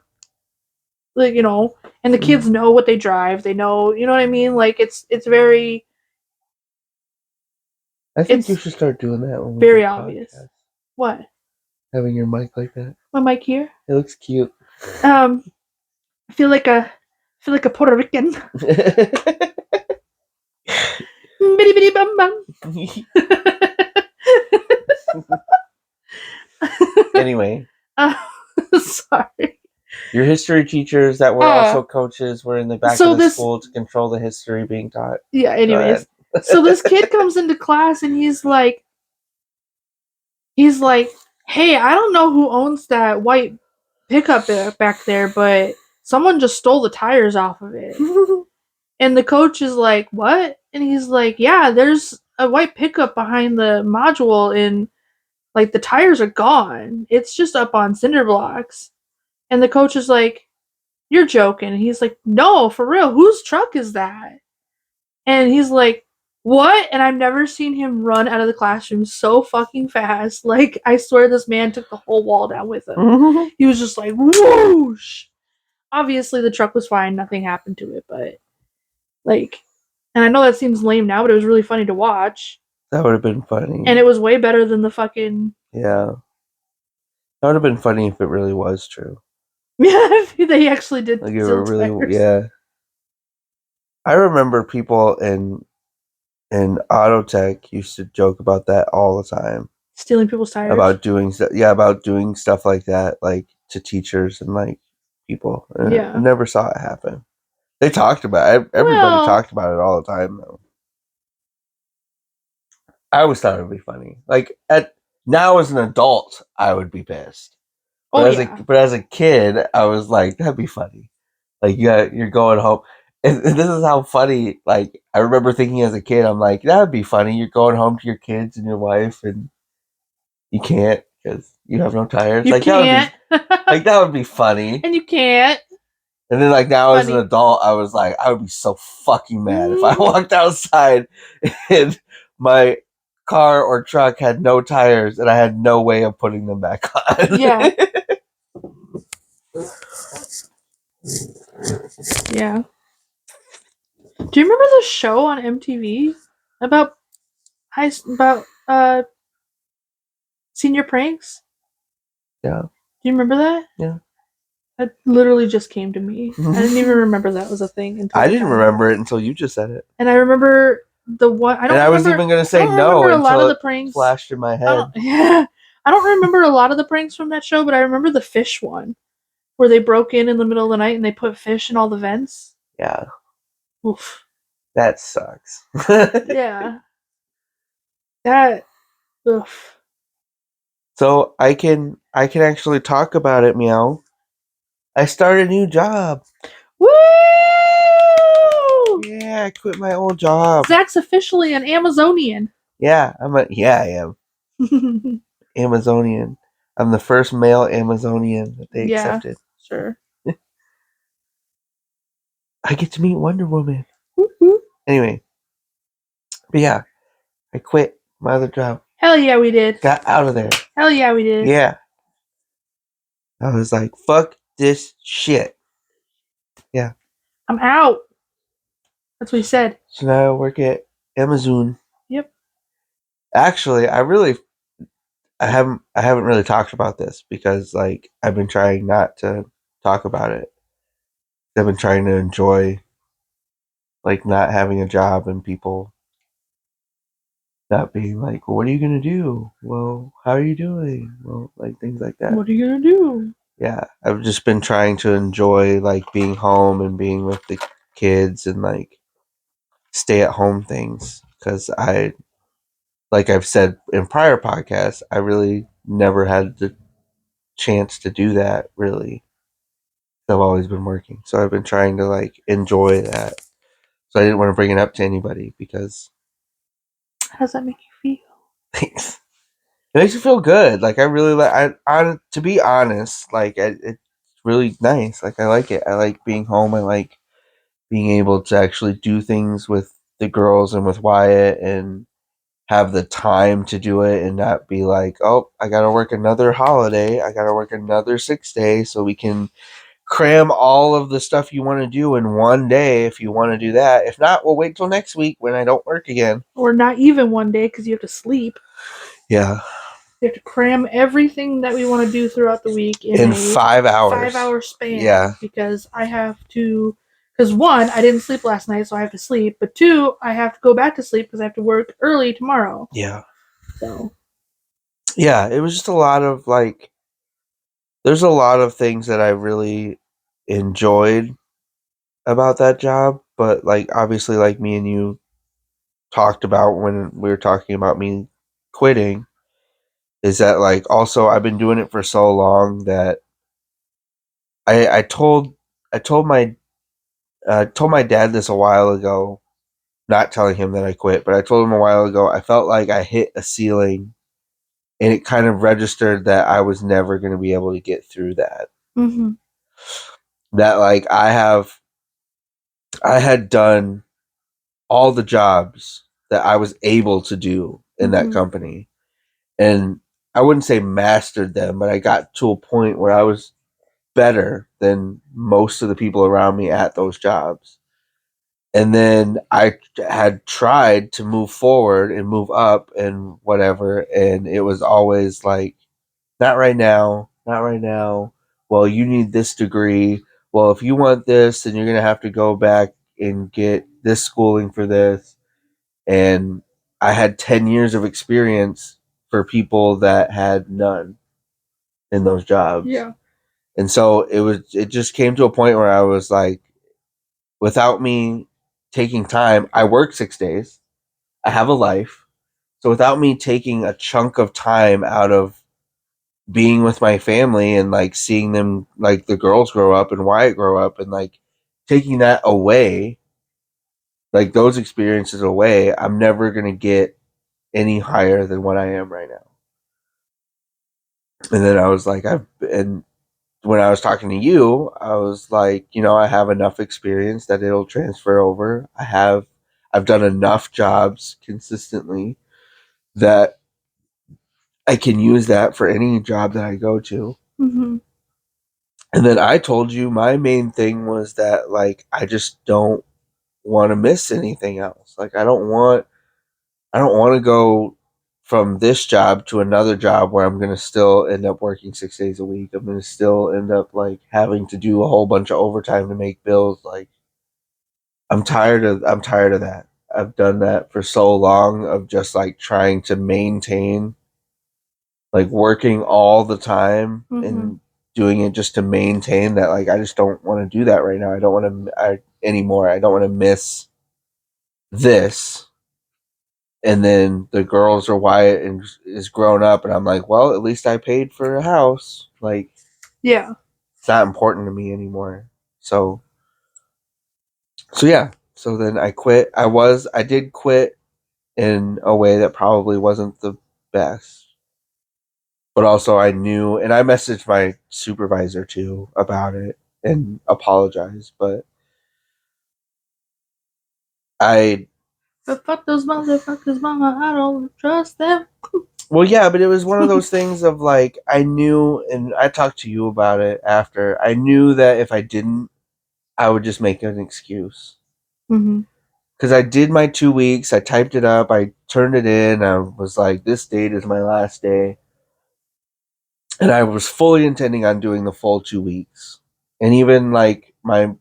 you know, and the kids know what they drive. They know, you know what I mean? Like, it's very. I think you should start doing that. When very obvious. Podcast. What? Having your mic like that. My mic here. It looks cute. I feel like a Puerto Rican. Bitty bitty bum bum. Anyway. Sorry. Your history teachers that were also coaches were in the back of the school to control the history being taught. Yeah, anyways. So this kid comes into class and he's like, hey, I don't know who owns that white pickup back there, but someone just stole the tires off of it. And the coach is like, what? And he's like, yeah, there's a white pickup behind the module and, like, the tires are gone. It's just up on cinder blocks. And the coach is like, you're joking. And he's like, no, for real. Whose truck is that? And he's like, what? And I've never seen him run out of the classroom so fucking fast. Like, I swear this man took the whole wall down with him. He was just like, whoosh. Obviously, the truck was fine. Nothing happened to it, but, like, and I know that seems lame now, but it was really funny to watch. That would have been funny. And it was way better than the fucking... Yeah. That would have been funny if it really was true. Yeah, they actually did. Like, it were really... Yeah. I remember people in auto tech used to joke about that all the time. Stealing people's tires? About doing stuff like that, like, to teachers and, like, people. And I never saw it happen. They talked about it. Everybody talked about it all the time, though. I always thought it would be funny. Like, now as an adult, I would be pissed. But as a kid, I was like, that'd be funny. Like, you're going home. And this is how funny, like, I remember thinking as a kid, I'm like, that'd be funny. You're going home to your kids and your wife, and you can't because you have no tires. You can't. That would be funny. And you can't. And then, like, now as an adult, I was like, I would be so fucking mad if I walked outside and my car or truck had no tires and I had no way of putting them back on. Yeah. Yeah. Do you remember the show on MTV about senior pranks? Yeah. Do you remember that? Yeah. That literally just came to me. I didn't even remember that was a thing until I didn't remember it until you just said it. And I remember the one. I was even going to say no a until lot of the pranks flashed in my head. I don't remember a lot of the pranks from that show, but I remember the fish one where they broke in the middle of the night and they put fish in all the vents. Yeah. Oof. That sucks. Yeah. That. Oof. So I can actually talk about it, Meow. I started a new job. Woo! Yeah, I quit my old job. Zach's officially an Amazonian. Yeah, I am. Amazonian. I'm the first male Amazonian that they accepted. Sure. I get to meet Wonder Woman. Anyway. But yeah, I quit my other job. Hell yeah, we did. Got out of there. Hell yeah, we did. Yeah. I was like, fuck this shit. Yeah. I'm out. That's what he said. So now I work at Amazon. Yep. Actually, I haven't really talked about this because like I've been trying not to talk about it. I've been trying to enjoy like not having a job and people not being like, well, what are you gonna do? Well, how are you doing? Well, like things like that. What are you gonna do? Yeah, I've just been trying to enjoy like being home and being with the kids and like stay at home things because like I've said in prior podcasts, I really never had the chance to do that really. I've always been working, so I've been trying to like enjoy that. So I didn't want to bring it up to anybody because how does that make you feel? it makes you feel good. Like I really like. To be honest, like it's really nice. Like I like it. I like being home. I like being able to actually do things with the girls and with Wyatt and have the time to do it and not be like, oh, I gotta work another holiday. I gotta work another 6 days so we can cram all of the stuff you want to do in one day if you want to do that. If not, we'll wait till next week when I don't work again. Or not even one day because you have to sleep. Yeah. You have to cram everything that we want to do throughout the week in 5 hours. 5-hour span. Yeah. Because I have to. Because one, I didn't sleep last night, so I have to sleep. But two, I have to go back to sleep because I have to work early tomorrow. Yeah. So. Yeah, it was just a lot of like. There's a lot of things that I really enjoyed about that job, but like obviously, like me and you talked about when we were talking about me quitting, is that like also I've been doing it for so long that I told my told my dad this a while ago, not telling him that I quit, but I told him a while ago I felt like I hit a ceiling and it kind of registered that I was never going to be able to get through that. Mm-hmm. That like I had done all the jobs that I was able to do in that company. And I wouldn't say mastered them, but I got to a point where I was better than most of the people around me at those jobs. And then I had tried to move forward and move up and whatever. And it was always like, not right now, not right now. Well, you need this degree. Well, if you want this, then you're going to have to go back and get this schooling for this. And I had 10 years of experience for people that had none in those jobs. Yeah. And so it just came to a point where I was like, without me taking time, I work 6 days. I have a life. So without me taking a chunk of time out of being with my family and like seeing them, like the girls grow up and Wyatt grow up and like taking that away, like those experiences away, I'm never going to get any higher than what I am right now. And then I was like, and when I was talking to you, I was like, I have enough experience that it'll transfer over. I've done enough jobs consistently that I can use that for any job that I go to. Mm-hmm. And then I told you my main thing was that, like, I just don't want to miss anything else. Like, I don't want to go from this job to another job where I'm going to still end up working 6 days a week. I'm going to still end up, like, having to do a whole bunch of overtime to make bills. Like, I'm tired of that. I've done that for so long of just, like, trying to maintain, like, working all the time and doing it just to maintain that. Like, I just don't want to do that right now. I don't want to anymore. I don't want to miss this. And then the girls are Wyatt and is grown up, and I'm like, well, at least I paid for a house. Like, yeah, it's not important to me anymore. So yeah. So then I quit. I did quit in a way that probably wasn't the best. But also I knew, and I messaged my supervisor too about it and apologized, but but fuck those motherfuckers, mama, I don't trust them. well, yeah, but it was one of those things of, like, I knew, and I talked to you about it after. I knew that if I didn't, I would just make an excuse. Because I did my 2 weeks, I typed it up, I turned it in, I was like, this date is my last day. And I was fully intending on doing the full 2 weeks. And even, like, my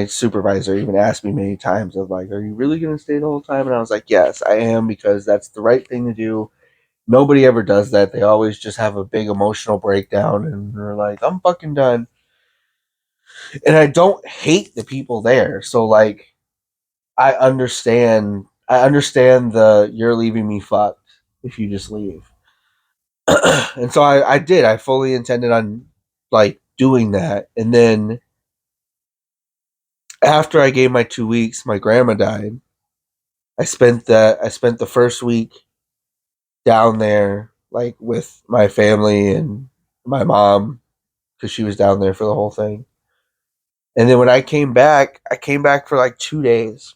supervisor even asked me many times of, like, are you really going to stay the whole time? And I was like, yes, I am, because that's the right thing to do. Nobody ever does that. They always just have a big emotional breakdown and they're like, I'm fucking done. And I don't hate the people there. So, like, I understand the you're leaving me fucked if you just leave. And so I did. I fully intended on, like, doing that. And then after I gave my 2 weeks, my grandma died. I spent the first week down there, like, with my family and my mom, because she was down there for the whole thing. And then when I came back for like 2 days,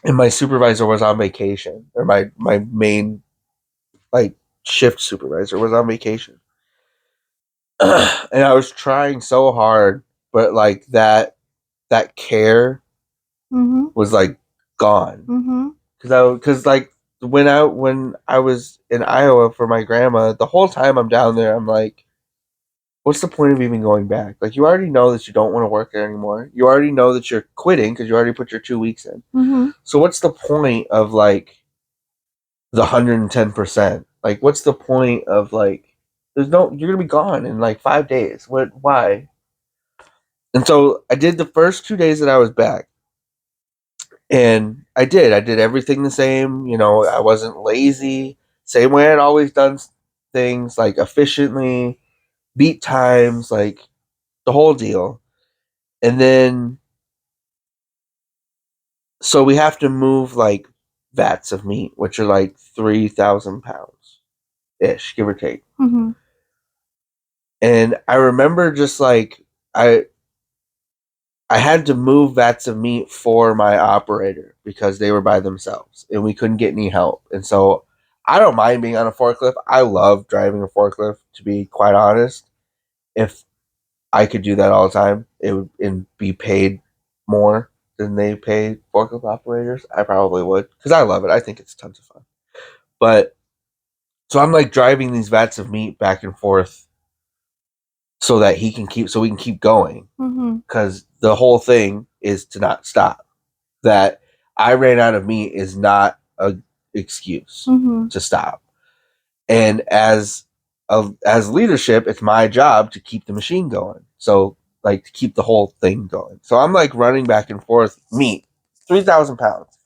and my supervisor was on vacation, or my main, like, shift supervisor was on vacation. And I was trying so hard, but, like, that care was, like, gone. Because like, when I was in Iowa for my grandma, the whole time I'm down there, I'm like, what's the point of even going back? Like, you already know that you don't want to work there anymore. You already know that you're quitting because you already put your 2 weeks in. So what's the point of, like, the 110%? Like, what's the point of, like, you're gonna be gone in like 5 days. Why? And so I did the first 2 days that I was back. And I did everything the same. I wasn't lazy. Same way I'd always done things, like, efficiently, beat times, like, the whole deal. And then, so we have to move, like, vats of meat, which are like 3,000 pounds ish, give or take. And I remember just, like, I had to move vats of meat for my operator because they were by themselves and we couldn't get any help. And so I don't mind being on a forklift. I love driving a forklift, to be quite honest. If I could do that all the time, it would be paid more than they pay forklift operators, I probably would, because I love it. I think it's tons of fun. But so I'm, like, driving these vats of meat back and forth so that we can keep going, because the whole thing is to not stop. That I ran out of meat is not a excuse to stop. And as leadership, it's my job to keep the machine going. So, like, to keep the whole thing going. So I'm, like, running back and forth meat, 3,000 pounds,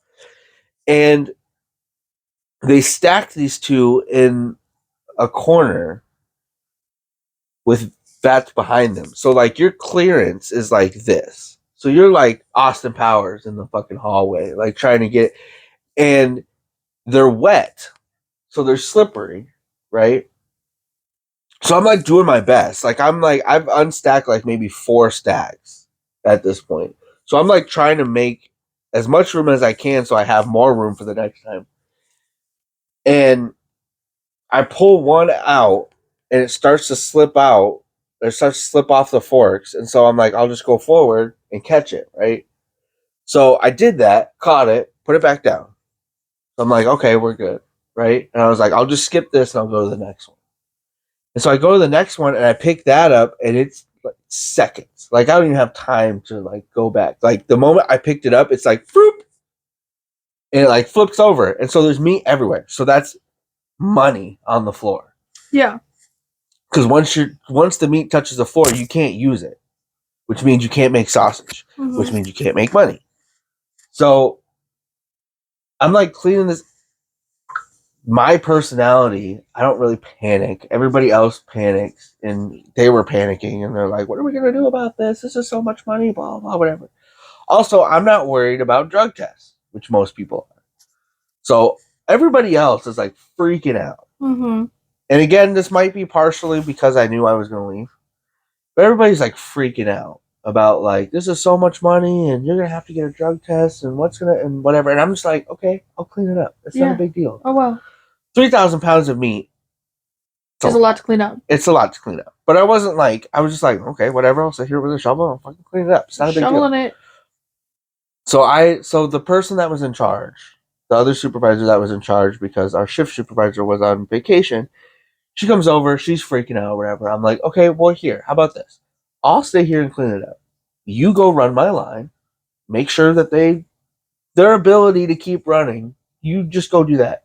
and they stacked these two in a corner with vats behind them. So, like, your clearance is like this. So you're like Austin Powers in the fucking hallway, like, trying to get, and they're wet, so they're slippery, right? So I'm, like, doing my best. Like, I've unstacked like maybe 4 stacks at this point. So I'm, like, trying to make as much room as I can so I have more room for the next time. And I pull one out and it starts to slip out, It starts to slip off the forks. And so I'm like, I'll just go forward and catch it, right? So I did that, caught it, put it back down. So I'm like, okay, we're good, right? And I was like, I'll just skip this and I'll go to the next one. And so I go to the next one and I pick that up and it's like seconds. Like I don't even have time to like go back. Like the moment I picked it up, it's like floop, and it like flips over. And so there's meat everywhere. So that's money on the floor. Yeah. Because once the meat touches the floor, you can't use it, which means you can't make sausage, which means you can't make money. So I'm like cleaning this. My personality, I don't really panic. Everybody else panics, and they were panicking, and they're like, "What are we gonna do about this? This is so much money, blah blah, whatever." Also, I'm not worried about drug tests, which most people are. So everybody else is like freaking out. Mm-hmm. And again, this might be partially because I knew I was gonna leave, but everybody's like freaking out about like this is so much money, and you're gonna have to get a drug test, and and whatever. And I'm just like, okay, I'll clean it up. It's not a big deal. Oh well. 3,000 pounds of meat. It's a lot to clean up. It's a lot to clean up. But I wasn't like, I was just like, okay, whatever. I'll sit here with a shovel and fucking clean it up. It's not a big deal. Shoveling it. So the person that was in charge, the other supervisor that was in charge, because our shift supervisor was on vacation, she comes over, she's freaking out or whatever. I'm like, okay, well, here, how about this? I'll stay here and clean it up. You go run my line. Make sure that their ability to keep running, you just go do that.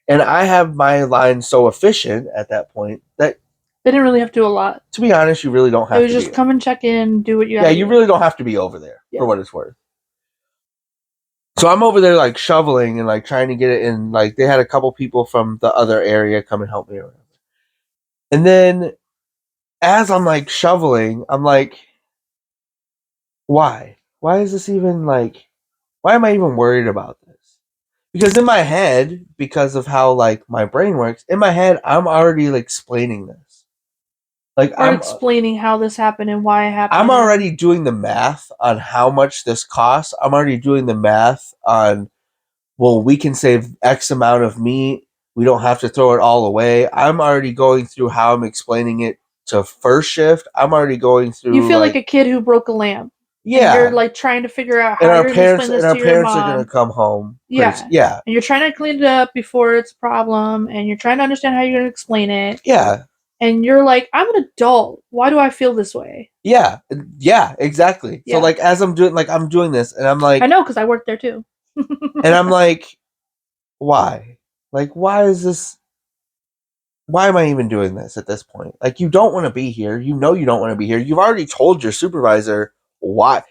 And I have my line so efficient at that point that they didn't really have to do a lot. To be honest, you really don't have to. It was just come and check in, do what you have to do. You really don't have to be over there for what it's worth. So I'm over there like shoveling and like trying to get it in. Like they had a couple people from the other area come and help me or whatever. And then as I'm like shoveling, I'm like, why? Why is this even like, why am I even worried about this? Because in my head, because of how like my brain works, in my head, I'm already like explaining this. Like I'm explaining how this happened and why it happened. I'm already doing the math on how much this costs. I'm already doing the math on, well, we can save X amount of meat. We don't have to throw it all away. I'm already going through how I'm explaining it to first shift. I'm already going through. You feel like a kid who broke a lamp. Yeah. And you're like trying to figure out how you're going to explain this to your mom. And our parents are going to come home. Yeah. Yeah. And you're trying to clean it up before it's a problem. And you're trying to understand how you're going to explain it. Yeah. And you're like, I'm an adult. Why do I feel this way? Yeah. Yeah, exactly. Yeah. So like as I'm doing this and I'm like, I know, because I worked there too. And I'm like, why? Like, why is this? Why am I even doing this at this point? Like, you don't want to be here. You know you don't want to be here. You've already told your supervisor why.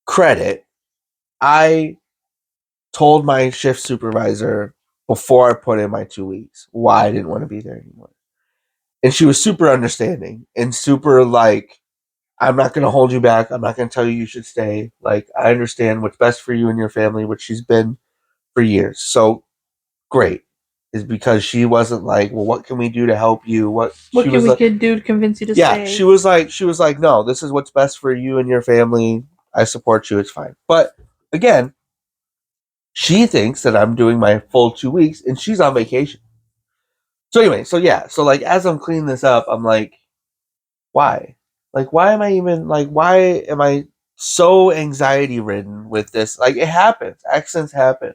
Credit. I told my shift supervisor before I put in my 2 weeks why I didn't want to be there anymore. And she was super understanding and super like, I'm not going to hold you back. I'm not going to tell you should stay. Like, I understand what's best for you and your family, which she's been for years. So great. Is because she wasn't like, well, what can we do to help you? What can we do to convince you to stay? Yeah, she was like, no, this is what's best for you and your family. I support you. It's fine. But again, she thinks that I'm doing my full 2 weeks and she's on vacation. So anyway, so like as I'm cleaning this up, I'm like, why? Like, why am I so anxiety ridden with this? Like, it happens. Accidents happen.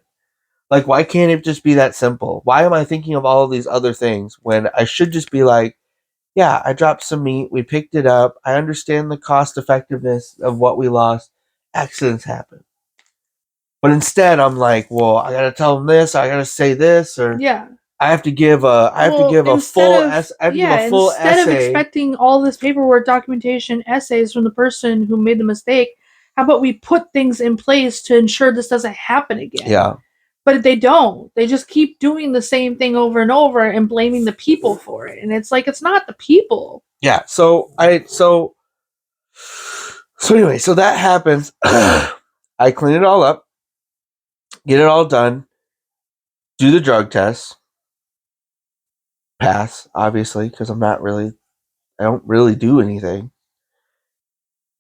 Like, why can't it just be that simple? Why am I thinking of all of these other things when I should just be like, yeah, I dropped some meat. We picked it up. I understand the cost effectiveness of what we lost. Accidents happen. But instead, I'm like, well, I got to tell them this. I got to say this, or I have to give a full essay. Instead of expecting all this paperwork, documentation, essays from the person who made the mistake, how about we put things in place to ensure this doesn't happen again? Yeah. But they don't. They just keep doing the same thing over and over and blaming the people for it. And it's like, it's not the people. Yeah. So anyway, so that happens. I clean it all up, get it all done, do the drug test, pass, obviously, because I don't really do anything.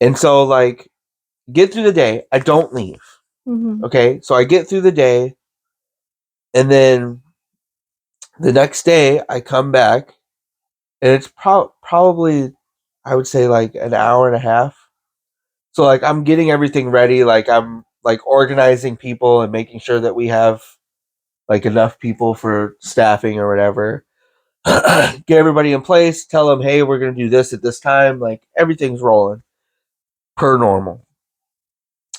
And so, like, get through the day. I don't leave. Mm-hmm. Okay? So I get through the day, and then the next day I come back, and it's probably I would say like an hour and a half. So like I'm getting everything ready, like I'm like organizing people and making sure that we have like enough people for staffing or whatever. Get everybody in place, tell them, hey, we're gonna do this at this time, like everything's rolling per normal.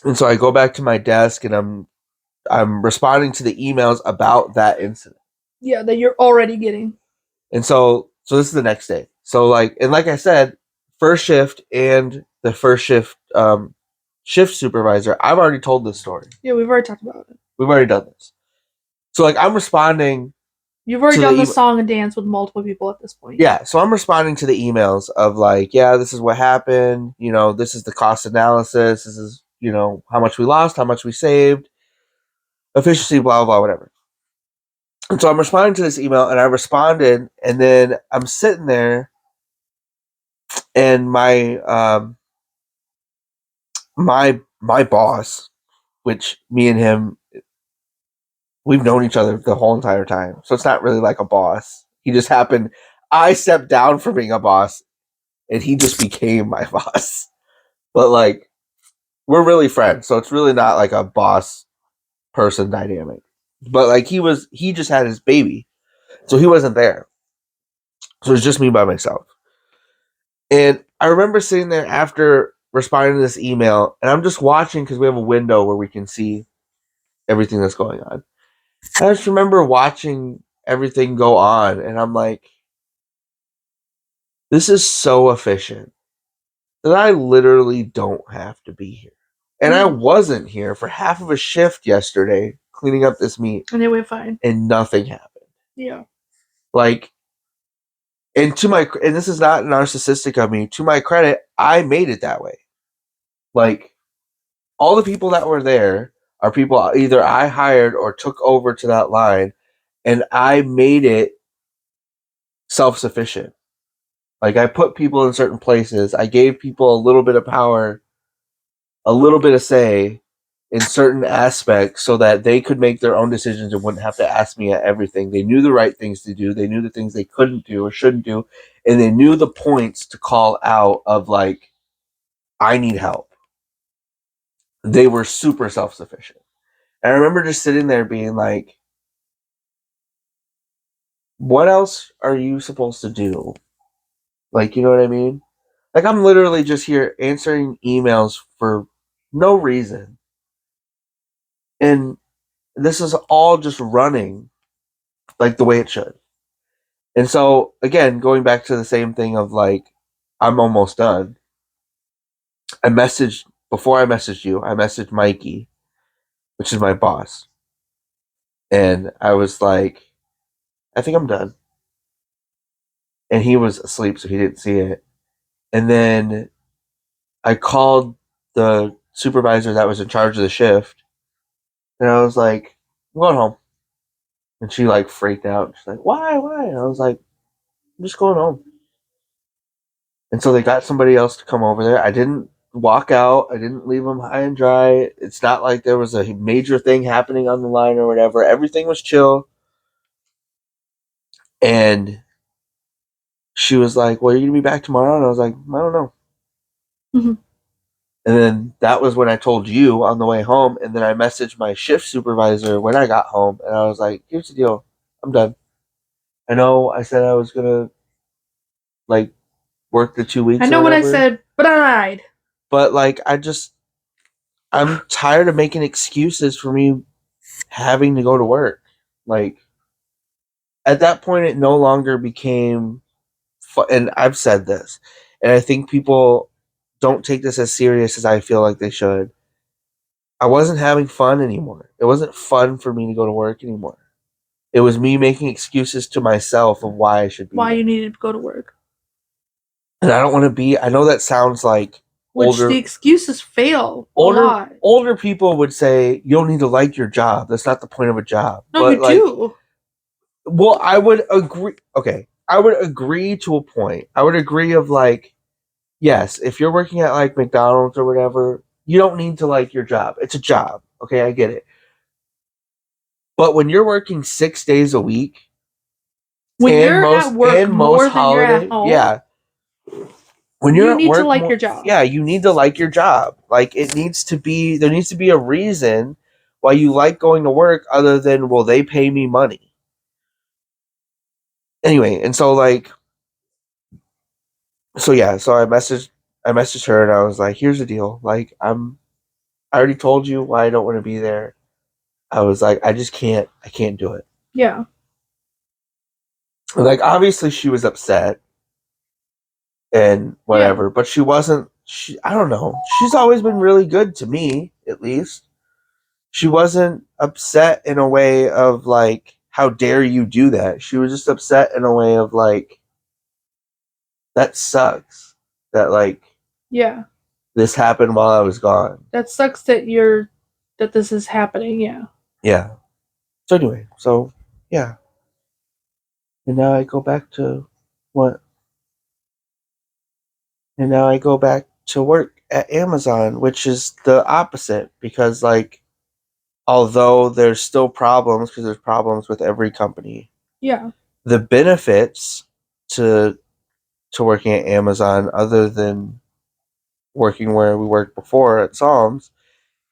And so I go back to my desk and I'm responding to the emails about that incident. Yeah, that you're already getting. And so this is the next day. So like I said, first shift and the first shift shift supervisor, I've already told this story. Yeah, we've already talked about it. We've already done this. So like I'm responding. You've already done the song and dance with multiple people at this point. Yeah, so I'm responding to the emails of like, yeah, this is what happened. You know, this is the cost analysis. This is, you know, how much we lost, how much we saved, efficiency, blah, blah, whatever. And so I'm responding to this email and I responded and then I'm sitting there and my boss, which me and him, we've known each other the whole entire time. So it's not really like a boss. He just happened, I stepped down from being a boss and he just became my boss. But like, we're really friends, so it's really not like a boss person dynamic. But like he just had his baby, so he wasn't there. So it's just me by myself. And I remember sitting there after responding to this email, and I'm just watching because we have a window where we can see everything that's going on. And I just remember watching everything go on, and I'm like, this is so efficient that I literally don't have to be here. And I wasn't here for half of a shift yesterday cleaning up this meat. And it went fine. And nothing happened. Yeah. Like, and this is not narcissistic of me, to my credit, I made it that way. Like, all the people that were there are people either I hired or took over to that line, and I made it self-sufficient. Like, I put people in certain places. I gave people a little bit of power, a little bit of say in certain aspects so that they could make their own decisions and wouldn't have to ask me at everything. They knew the right things to do. They knew the things they couldn't do or shouldn't do. And they knew the points to call out of like, I need help. They were super self-sufficient. And I remember just sitting there being like, what else are you supposed to do? Like, you know what I mean? Like, I'm literally just here answering emails for no reason. And this is all just running like the way it should. And so, again, going back to the same thing of like, I'm almost done. Before I messaged you, I messaged Mikey, which is my boss. And I was like, I think I'm done. And he was asleep, so he didn't see it. And then I called the supervisor that was in charge of the shift. And I was like, I'm going home. And she like freaked out. She's like, why? And I was like, I'm just going home. And so they got somebody else to come over there. I didn't walk out. I didn't leave them high and dry. It's not like there was a major thing happening on the line or whatever. Everything was chill. And she was like, well, are you going to be back tomorrow? And I was like, I don't know. Mm-hmm. And then that was when I told you on the way home. And then I messaged my shift supervisor when I got home. And I was like, here's the deal. I'm done. I know I said I was going to like work the 2 weeks. I know what I said, but I lied. But like, I'm tired of making excuses for me having to go to work. Like, at that point, it no longer became and I've said this, and I think people don't take this as serious as I feel like they should. I wasn't having fun anymore. It wasn't fun for me to go to work anymore. It was me making excuses to myself of why I should be why there. You needed to go to work. And I don't want to be, I know that sounds like the excuses fail a lot. Older people would say, you don't need to like your job. That's not the point of a job. No, but you do. Well, I would agree. Okay. I would agree to a point. I would agree of like, yes, if you're working at like McDonald's or whatever, you don't need to like your job. It's a job. Okay, I get it. But when you're working 6 days a week, when you're at work more than you're at home, yeah, when you're at work, to like your job. Yeah, you need to like your job. Like there needs to be a reason why you like going to work other than, well, they pay me money. Anyway, and so like, so yeah, so I messaged her and I was like, here's the deal. Like I already told you why I don't want to be there. I was like, I can't do it. Yeah. Like obviously she was upset and whatever, but she wasn't, I don't know. She's always been really good to me, at least. She wasn't upset in a way of like, how dare you do that? She was just upset in a way of like, that sucks. That like, yeah, this happened while I was gone. That sucks that this is happening, yeah. Yeah. So anyway, so yeah. And now I go back to what? And now I go back to work at Amazon, which is the opposite because like, although there's still problems because there's problems with every company. Yeah. The benefits to working at Amazon, other than working where we worked before at Psalms,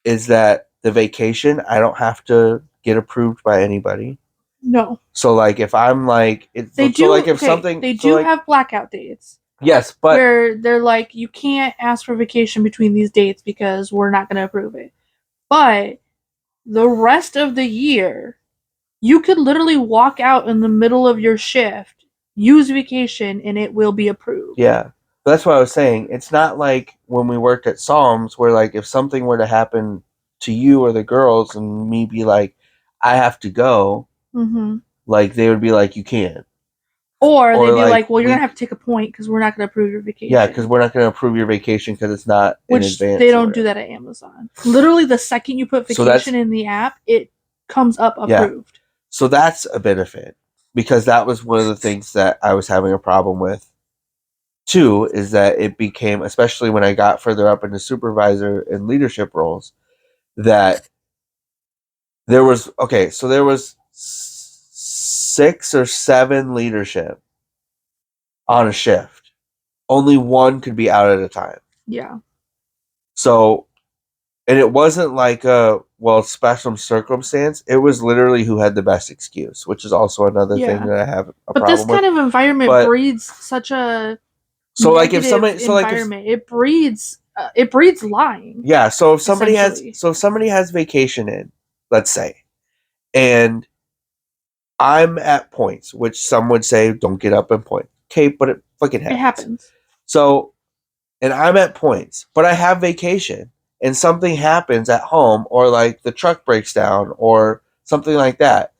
is that the vacation, I don't have to get approved by anybody. No. So like if I'm like, they do have blackout dates. Yes, but where they're like, you can't ask for vacation between these dates because we're not going to approve it. But the rest of the year, you could literally walk out in the middle of your shift, use vacation, and it will be approved. Yeah. That's what I was saying. It's not like when we worked at Psalms where like if something were to happen to you or the girls and me be like, I have to go, like they would be like, you can't. Or they'd be like, well, you're going to have to take a point because we're not going to approve your vacation. Yeah, because we're not going to approve your vacation because it's not in advance. They don't do that at Amazon. Literally, the second you put vacation in the app, it comes up approved. Yeah. So that's a benefit because that was one of the things that I was having a problem with. Two is that it became, especially when I got further up into supervisor and leadership roles, that there was 6 or 7 leadership on a shift. Only one could be out at a time. Yeah. So, and it wasn't like a, well, special circumstance. It was literally who had the best excuse, which is also another thing that I have a problem with. But this kind of environment breeds such a environment. It breeds lying. Yeah, so if somebody has vacation in, let's say, and I'm at points, which some would say don't get up in points. Okay, but it fucking happens. It happens. So, and I'm at points, but I have vacation and something happens at home or like the truck breaks down or something like that.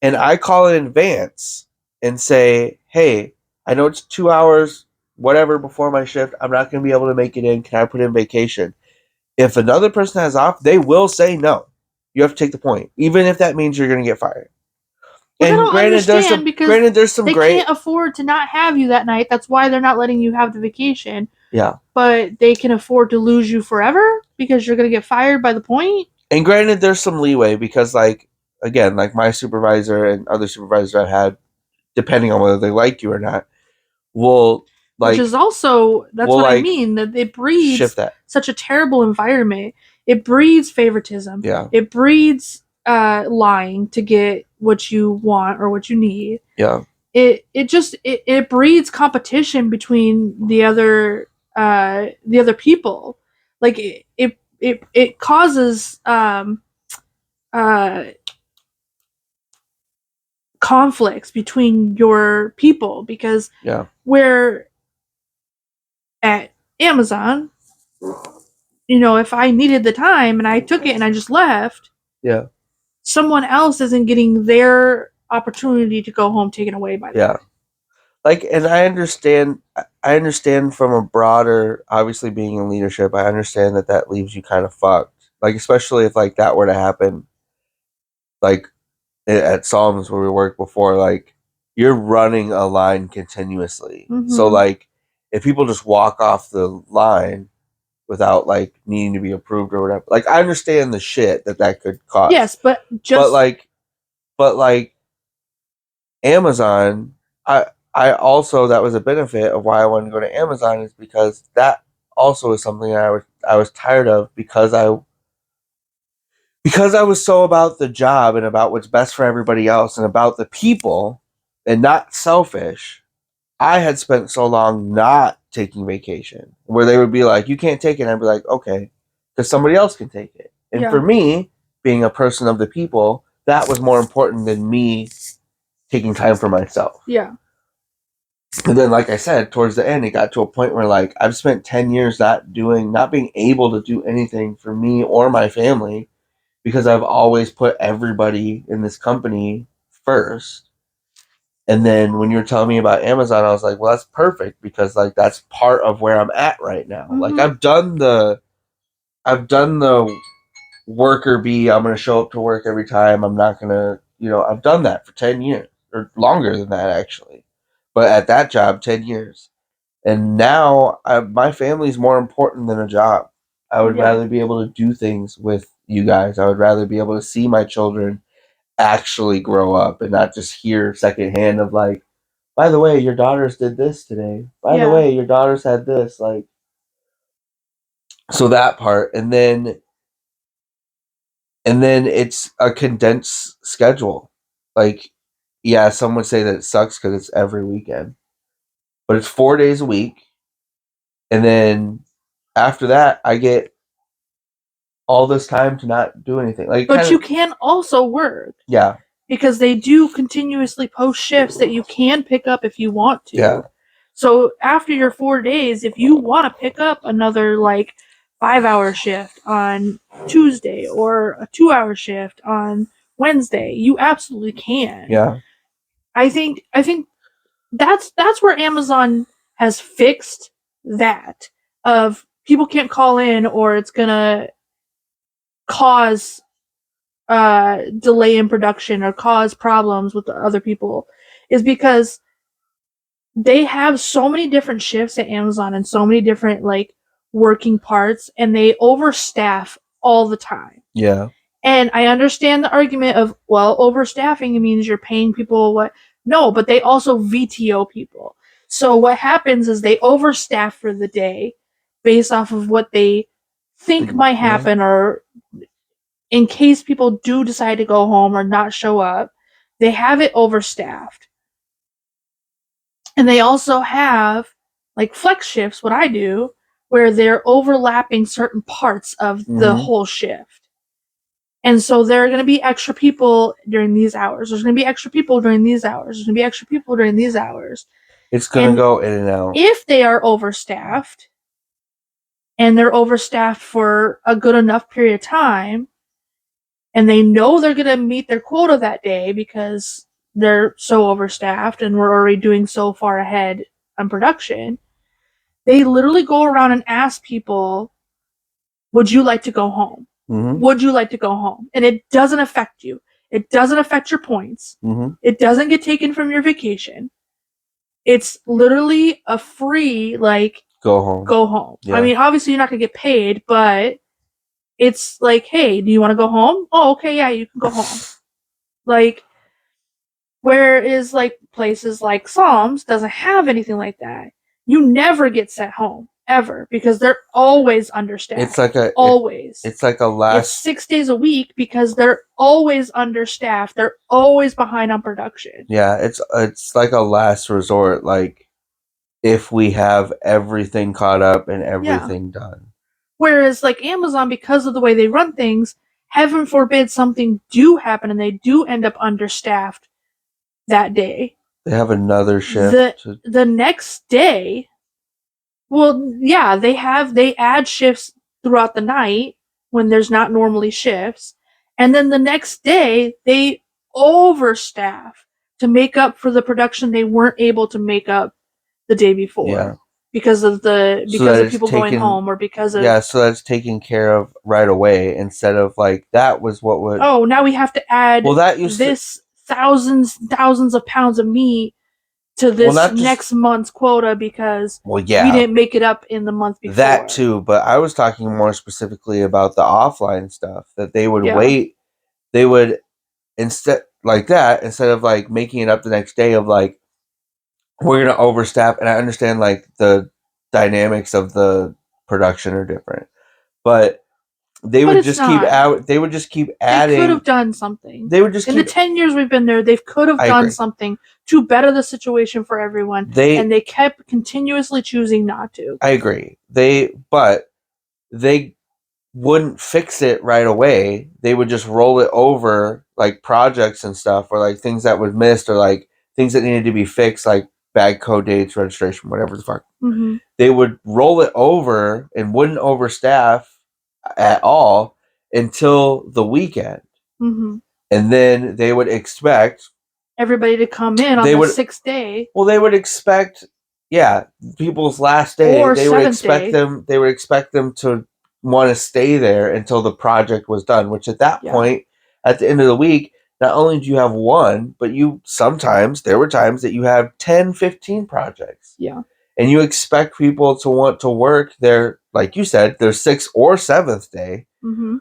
And I call in advance and say, hey, I know it's 2 hours, whatever, before my shift. I'm not going to be able to make it in. Can I put in vacation? If another person has off, they will say no. You have to take the point, even if that means you're going to get fired. Well, and granted, there's some they can't afford to not have you that night. That's why they're not letting you have the vacation. Yeah. But they can afford to lose you forever because you're going to get fired by the point. And granted, there's some leeway because, like, again, like my supervisor and other supervisors I've had, depending on whether they like you or not, will like. Which is also, that's what I mean, that it breeds such a terrible environment. It breeds favoritism. Yeah. It breeds lying to get what you want or what you need. Yeah. It breeds competition between the other people. Like it causes conflicts between your people because where at Amazon, if I needed the time and I took it and I just left, someone else isn't getting their opportunity to go home taken away by them. Yeah. Like, and I understand from a broader, obviously being in leadership, I understand that leaves you kind of fucked. Like, especially if like that were to happen, like at Psalms where we worked before, like you're running a line continuously. Mm-hmm. So like if people just walk off the line without like needing to be approved or whatever, like I understand the shit that could cause. Yes, but like Amazon, that was a benefit of why I wanted to go to Amazon, is because that also is something I was tired of, because I was so about the job and about what's best for everybody else and about the people and not selfish. I had spent so long not taking vacation, where they would be like, you can't take it. And I'd be like, okay, because somebody else can take it. And for me, being a person of the people, that was more important than me taking time for myself. Yeah. And then, like I said, towards the end, it got to a point where, like, I've spent 10 years not being able to do anything for me or my family, because I've always put everybody in this company first. And then when you were telling me about Amazon, I was like, well, that's perfect, because like that's part of where I'm at right now. Mm-hmm. Like I've done the worker bee. I'm going to show up to work every time. I'm not going to, I've done that for 10 years, or longer than that actually. But at that job, 10 years. And now my family's more important than a job. I would rather be able to do things with you guys. I would rather be able to see my children actually grow up and not just hear secondhand of like, by the way, your daughters did this today. By the way, your daughters had this. Like, so that part, and then it's a condensed schedule. Like, yeah, some would say that it sucks because it's every weekend, but it's 4 days a week, and then after that, I get all this time to not do anything. Like, but you can also work. Yeah. Because they do continuously post shifts that you can pick up if you want to. Yeah. So after your 4 days, if you want to pick up another like 5-hour shift on Tuesday or a 2-hour shift on Wednesday, you absolutely can. Yeah. I think that's where Amazon has fixed that of people can't call in or it's gonna cause delay in production or cause problems with the other people, is because they have so many different shifts at Amazon and so many different like working parts, and they overstaff all the time. Yeah. And I understand the argument of, well, overstaffing means you're paying people what? No, but they also VTO people. So what happens is they overstaff for the day based off of what they think might happen, or in case people do decide to go home or not show up, they have it overstaffed. And they also have like flex shifts, what I do, where they're overlapping certain parts of the whole shift. And so there are going to be extra people during these hours. There's going to be extra people during these hours. There's going to be extra people during these hours. It's going to go in and out. If they are overstaffed, and they're overstaffed for a good enough period of time, and they know they're going to meet their quota that day because they're so overstaffed and we're already doing so far ahead on production, they literally go around and ask people, would you like to go home? Mm-hmm. Would you like to go home? And it doesn't affect you. It doesn't affect your points. Mm-hmm. It doesn't get taken from your vacation. It's literally a free, like, go home. Go home. Yeah. I mean, obviously you're not going to get paid, but it's like, hey, do you want to go home? Oh, okay, yeah, you can go home. Like, whereas like places like Psalms doesn't have anything like that. You never get sent home ever because they're always understaffed. It's like it's like a last. It's 6 days a week because they're always understaffed. They're always behind on production. Yeah, it's like a last resort. Like if we have everything caught up and everything done. Whereas like Amazon, because of the way they run things, heaven forbid something do happen and they do end up understaffed that day. They have another shift. The next day, well, yeah, they add shifts throughout the night when there's not normally shifts. And then the next day, they overstaff to make up for the production they weren't able to make up the day before. Yeah. Because of people going home, or because of so that's taken care of right away, instead of like that was what would. Oh, now we have to add thousands of pounds of meat to this next month's quota because we didn't make it up in the month before. That too, but I was talking more specifically about the offline stuff, that they would wait. They would instead of like making it up the next day of like, we're going to overstaff, and I understand like the dynamics of the production are different, but they would just keep out. They would just keep adding. They could have done something. They would just in the 10 years we've been there. They could have done something to better the situation for everyone, and they kept continuously choosing not to. I agree. But they wouldn't fix it right away. They would just roll it over like projects and stuff, or like things that was missed, or like things that needed to be fixed, like bag code dates, registration, whatever the fuck. Mm-hmm. They would roll it over and wouldn't overstaff at all until the weekend. Mm-hmm. And then they would expect everybody to come in on the 6th day. Well, they would expect, people's last day. Or they would expect day. them. They would expect them to want to stay there until the project was done. Which at that point, at the end of the week, not only do you have one, but there were times that you have 10, 15 projects. Yeah. And you expect people to want to work there, like you said, their 6th or 7th day, mm-hmm.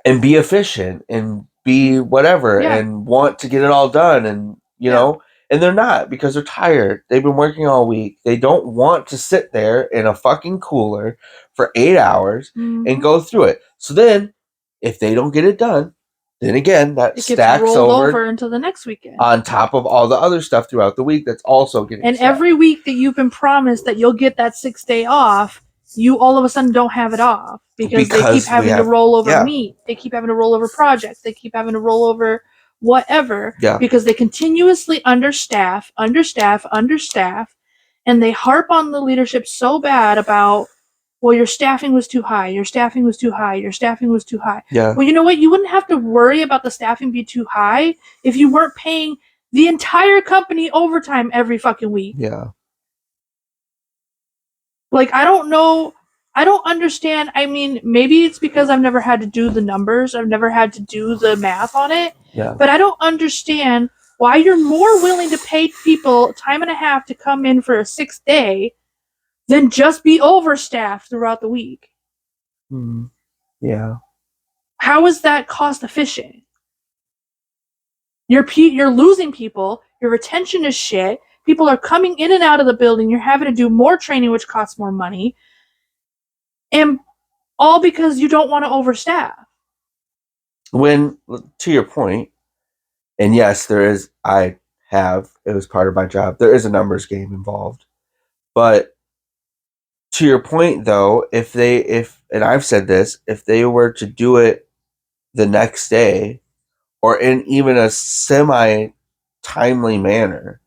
and be efficient and be whatever and want to get it all done, and you know, and they're not, because they're tired. They've been working all week. They don't want to sit there in a fucking cooler for 8 hours and go through it. So then, if they don't get it done, then again, that stacks over until the next weekend. On top of all the other stuff throughout the week that's also getting And every week that you've been promised that you'll get that 6th day off, you all of a sudden don't have it off because they keep having to roll over meat. They keep having to roll over projects. They keep having to roll over whatever because they continuously understaff, and they harp on the leadership so bad about, well, your staffing was too high. Your staffing was too high. Your staffing was too high. Yeah. Well, you know what? You wouldn't have to worry about the staffing be too high if you weren't paying the entire company overtime every fucking week. Yeah. Like, I don't know. I don't understand. I mean, maybe it's because I've never had to do the numbers. I've never had to do the math on it. Yeah. But I don't understand why you're more willing to pay people time and a half to come in for a 6th day than just be overstaffed throughout the week. Yeah. How is that cost efficient? You're losing people. Your retention is shit. People are coming in and out of the building. You're having to do more training, which costs more money. And all because you don't want to overstaff. When, to your point, and yes, there is, it was part of my job, there is a numbers game involved. But to your point, though, and I've said this, if they were to do it the next day, or in even a semi-timely manner,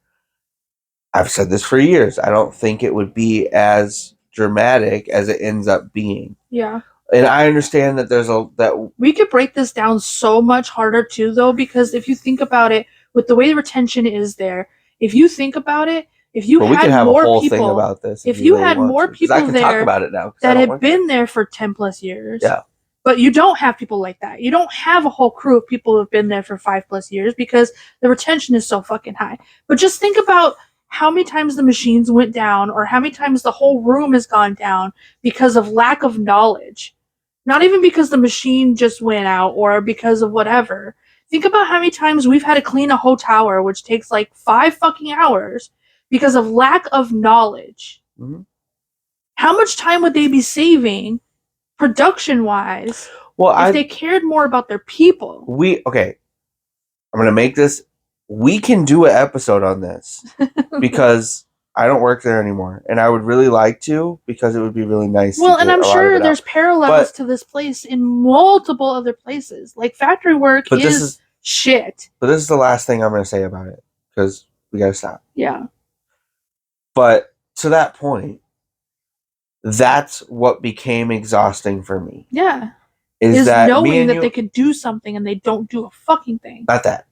I've said this for years, I don't think it would be as dramatic as it ends up being. Yeah. And I understand that we could break this down so much harder too, though, because if you think about it, with the way the retention is there, if you think about it, if you had we could have more a whole people, thing about this, if you had more people I can there talk about it now, that had been there for 10 plus years, yeah. But you don't have people like that. You don't have a whole crew of people who have been there for 5+ years because the retention is so fucking high. But just think about how many times the machines went down, or how many times the whole room has gone down because of lack of knowledge. Not even because the machine just went out or because of whatever. Think about how many times we've had to clean a whole tower, which takes like 5 fucking hours because of lack of knowledge. Mm-hmm. How much time would they be saving production-wise if they cared more about their people? Okay. I'm going to make this. We can do an episode on this because I don't work there anymore, and I would really like to, because it would be really nice. Well, and I'm sure there's parallels to this place in multiple other places. Like, factory work is shit. But this is the last thing I'm going to say about it, because we got to stop. Yeah. But to that point, that's what became exhausting for me. Yeah. Is that knowing that they could do something and they don't do a fucking thing. Not that.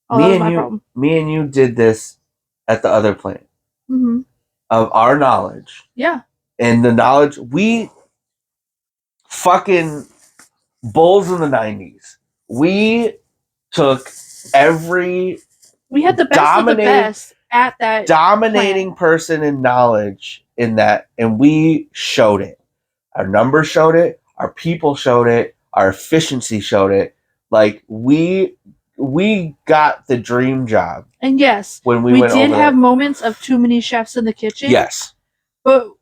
Oh, that was my problem. Me and you did this at the other plant. Mm-hmm. Of our knowledge. Yeah. And the knowledge, we fucking bulls in the 90s. We took we had the best of the best at that dominating person in knowledge in that, and we showed it. Our numbers showed it. Our people showed it. Our efficiency showed it. Like, we we got the dream job. And yes, when we did have moments of too many chefs in the kitchen. Yes. But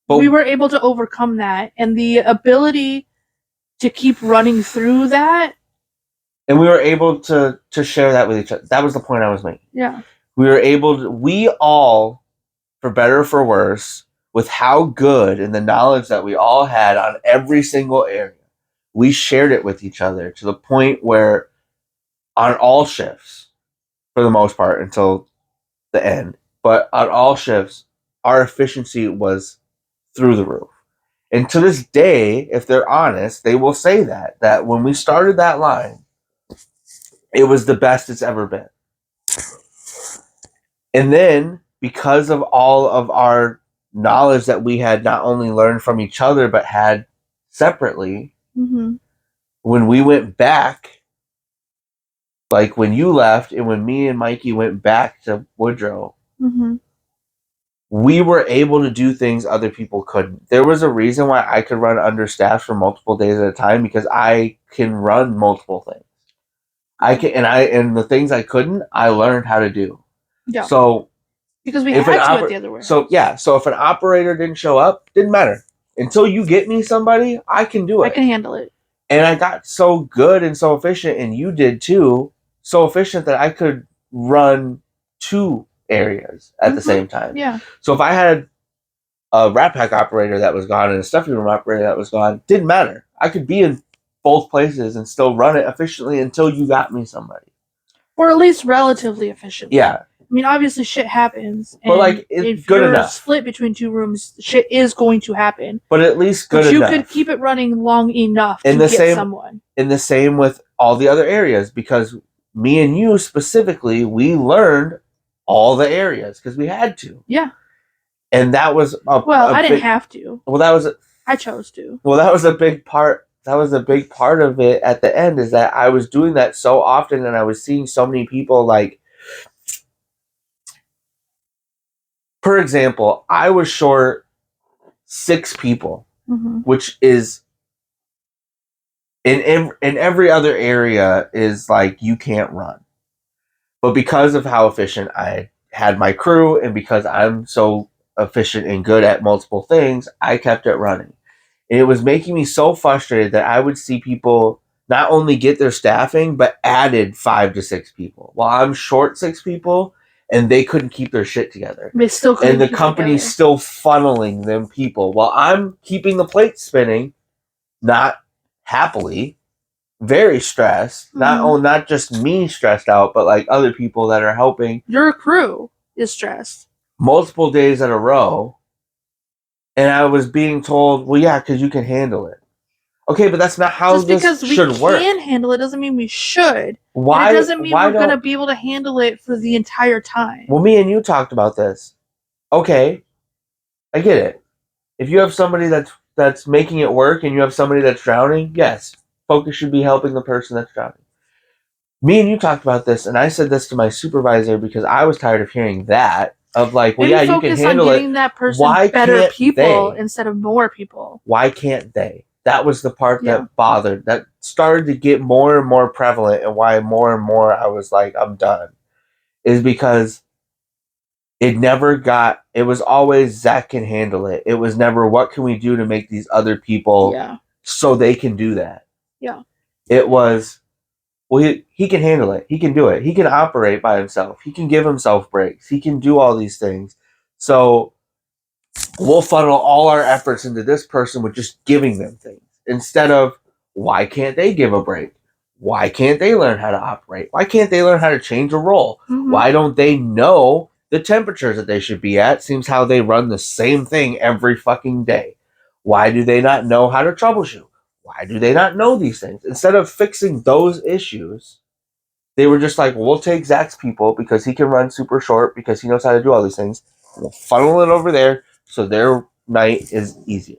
we were able to overcome that, and the ability to keep running through that. And we were able to share that with each other. That was the point I was making. Yeah. We all, for better or for worse, with how good and the knowledge that we all had on every single area, we shared it with each other to the point where on all shifts, for the most part, until the end, but on all shifts, our efficiency was through the roof. And to this day, if they're honest, they will say that when we started that line, it was the best it's ever been. And then, because of all of our knowledge that we had not only learned from each other, but had separately, when we went back, like when you left and when me and Mikey went back to Woodrow, we were able to do things other people couldn't. There was a reason why I could run understaffed for multiple days at a time, because I can run multiple things. And the things I couldn't, I learned how to do. Yeah. So because we had to at the other way. So if an operator didn't show up, didn't matter. Until you get me somebody, I can do it. I can handle it. And I got so good and so efficient, and you did too, so efficient that I could run 2 areas at the same time. Yeah. So if I had a Rat Pack operator that was gone and a stuffing room operator that was gone, didn't matter. I could be in both places and still run it efficiently until you got me somebody. Or at least relatively efficiently. Yeah. I mean, obviously shit happens. But like, it's good enough. If you're split between 2 rooms, shit is going to happen. But at least good enough. But you could keep it running long enough to get someone. And the same with all the other areas, because me and you specifically, we learned all the areas because we had to. Yeah. And that was I didn't have to. Well, I chose to. Well, that was a big part. That was a big part of it at the end, is that I was doing that so often, and I was seeing so many people. Like, for example, I was short 6 people, which is in every other area is like you can't run. But because of how efficient I had my crew, and because I'm so efficient and good at multiple things, I kept it running. And it was making me so frustrated that I would see people not only get their staffing, but added 5 to 6 people. While I'm short 6 people, and they couldn't keep their shit together. They still couldn't. And the company's still funneling them people. While I'm keeping the plate spinning, not happily, very stressed. Not just me stressed out, but like other people that are helping. Your crew is stressed. Multiple days in a row. And I was being told, well, yeah, because you can handle it. Okay, but that's not how this should work. Just because we can handle it doesn't mean we should. Why? And it doesn't mean we're going to be able to handle it for the entire time. Well, me and you talked about this. Okay, I get it. If you have somebody that's making it work and you have somebody that's drowning, yes, focus should be helping the person that's drowning. Me and you talked about this, and I said this to my supervisor because I was tired of hearing that. Of like, well, yeah, you can handle it. Focus on getting that person better people instead of more people. Why can't they? That was the part that bothered. That started to get more and more prevalent, and why more and more I was like, I'm done. Is because it never got. It was always Zach can handle it. It was never what can we do to make these other people so they can do that. Yeah. It was, well, he can handle it. He can do it. He can operate by himself. He can give himself breaks. He can do all these things. So we'll funnel all our efforts into this person with just giving them things. Instead of, why can't they give a break? Why can't they learn how to operate? Why can't they learn how to change a role? Why don't they know the temperatures that they should be at? Seems how they run the same thing every fucking day. Why do they not know how to troubleshoot? Why do they not know these things? Instead of fixing those issues, they were just like, well, we'll take Zach's people because he can run super short because he knows how to do all these things. We'll funnel it over there so their night is easier.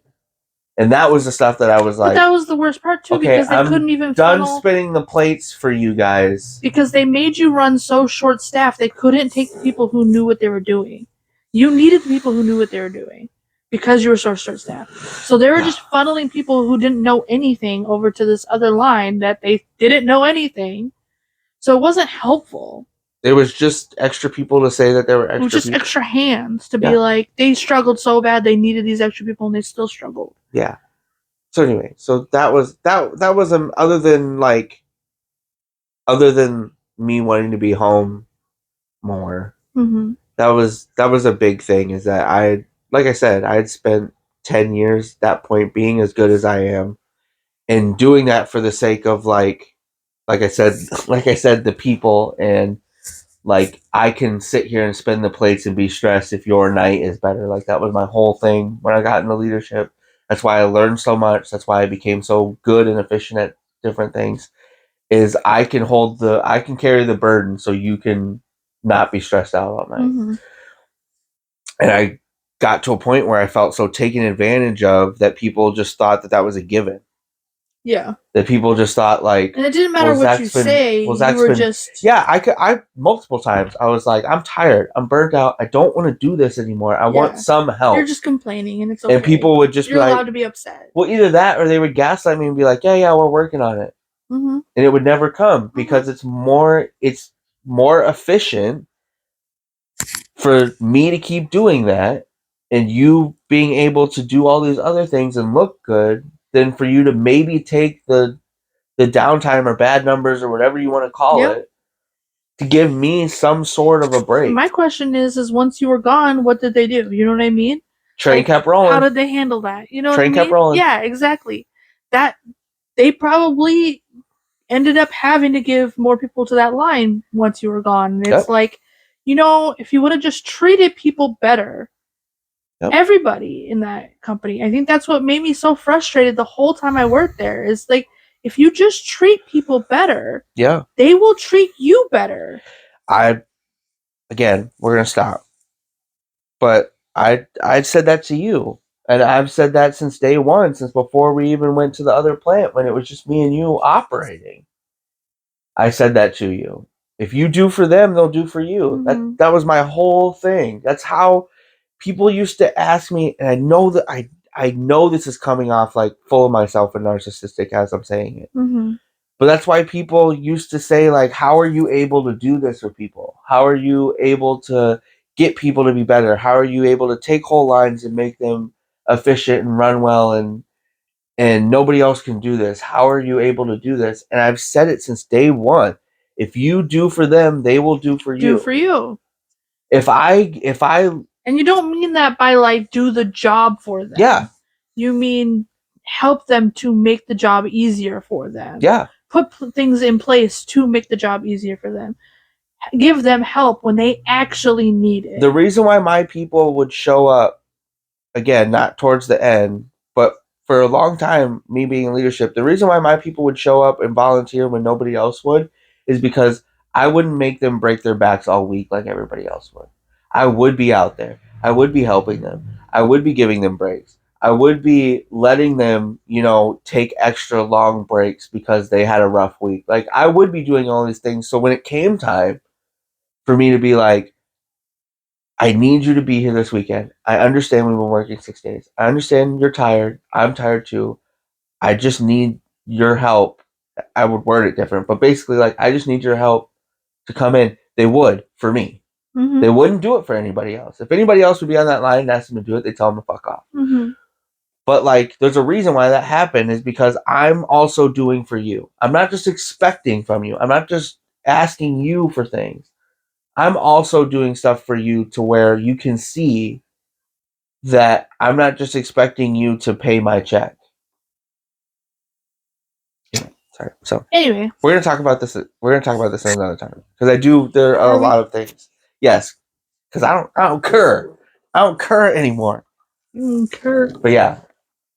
And that was the stuff that I was like... But that was the worst part, too, because they couldn't even done spinning the plates for you guys. Because they made you run so short-staffed, they couldn't take the people who knew what they were doing. You needed the people who knew what they were doing because you were so short-staffed. So they were just funneling people who didn't know anything over to this other line that they didn't know anything. So it wasn't helpful. It was just extra people to say that there were extra people. It was just extra hands to be like, they struggled so bad, they needed these extra people, and they still struggled. Yeah. So anyway, so that was other than me wanting to be home more. Mm-hmm. That was a big thing. Is that like I said, I had spent 10 years at that point being as good as I am, and doing that for the sake of like I said, the people, and like I can sit here and spin the plates and be stressed if your night is better. Like that was my whole thing when I got into leadership. That's why I learned so much. That's why I became so good and efficient at different things. Is I can carry the burden so you can not be stressed out all night. Mm-hmm. And I got to a point where I felt so taken advantage of that people just thought that was a given. Yeah. That people just thought like, and it didn't matter what you say. You were just I multiple times I was like, I'm tired, I'm burnt out, I don't want to do this anymore. I want some help. You're just complaining, and it's okay. And people would just be like, allowed to be upset. Well, either that or they would gaslight me and be like, yeah, we're working on it, mm-hmm. and it would never come because it's more efficient for me to keep doing that and you being able to do all these other things and look good than for you to maybe take the downtime or bad numbers or whatever you want to call it to give me some sort of a break. My question is once you were gone, what did they do? You know what I mean? Train kept rolling. How did they handle that? You know Train what I mean? kept rolling. Yeah, exactly. That they probably ended up having to give more people to that line once you were gone. And it's like, if you would have just treated people better, everybody in that company, I think that's what made me so frustrated the whole time I worked there, is like, if you just treat people better, they will treat you better. Again, we're going to stop. But I said that to you. And I've said that since day one, since before we even went to the other plant, when it was just me and you operating. I said that to you. If you do for them, they'll do for you. Mm-hmm. That was my whole thing. That's how people used to ask me, and I know that I know this is coming off like full of myself and narcissistic as I'm saying it. Mm-hmm. But that's why people used to say, like, how are you able to do this with people? How are you able to get people to be better? How are you able to take whole lines and make them efficient and run well and nobody else can do this? How are you able to do this? And I've said it since day one. If you do for them, they will do for you. Do for you. If I And you don't mean that by like do the job for them. Yeah. You mean help them to make the job easier for them. Yeah. Put things in place to make the job easier for them. Give them help when they actually need it. The reason why my people would show up, again, not towards the end, but for a long time, me being in leadership, the reason why my people would show up and volunteer when nobody else would is because I wouldn't make them break their backs all week like everybody else would. I would be out there. I would be helping them. I would be giving them breaks. I would be letting them, take extra long breaks because they had a rough week. Like, I would be doing all these things. So when it came time for me to be like, I need you to be here this weekend. I understand we've been working 6 days. I understand you're tired. I'm tired too. I just need your help. I would word it different, but basically, like, I just need your help to come in. They would for me. Mm-hmm. They wouldn't do it for anybody else. If anybody else would be on that line and ask them to do it, they tell them to fuck off. Mm-hmm. But like, there's a reason why that happened is because I'm also doing for you. I'm not just expecting from you. I'm not just asking you for things. I'm also doing stuff for you to where you can see that I'm not just expecting you to pay my check. Yeah, sorry. So anyway, we're gonna talk about this. We're gonna talk about this another time because there are a lot of things. Yes, because I don't cur. I don't cur anymore. Cur. But yeah,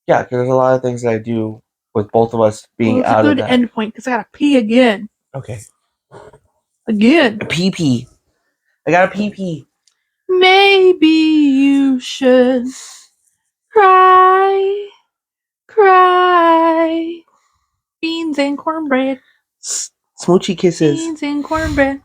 because there's a lot of things that I do with both of us being out of that. It's a good end point because I gotta pee again. Okay. Again. A pee. I got a pee. Maybe you should cry. Beans and cornbread. Smoochy kisses. Beans and cornbread.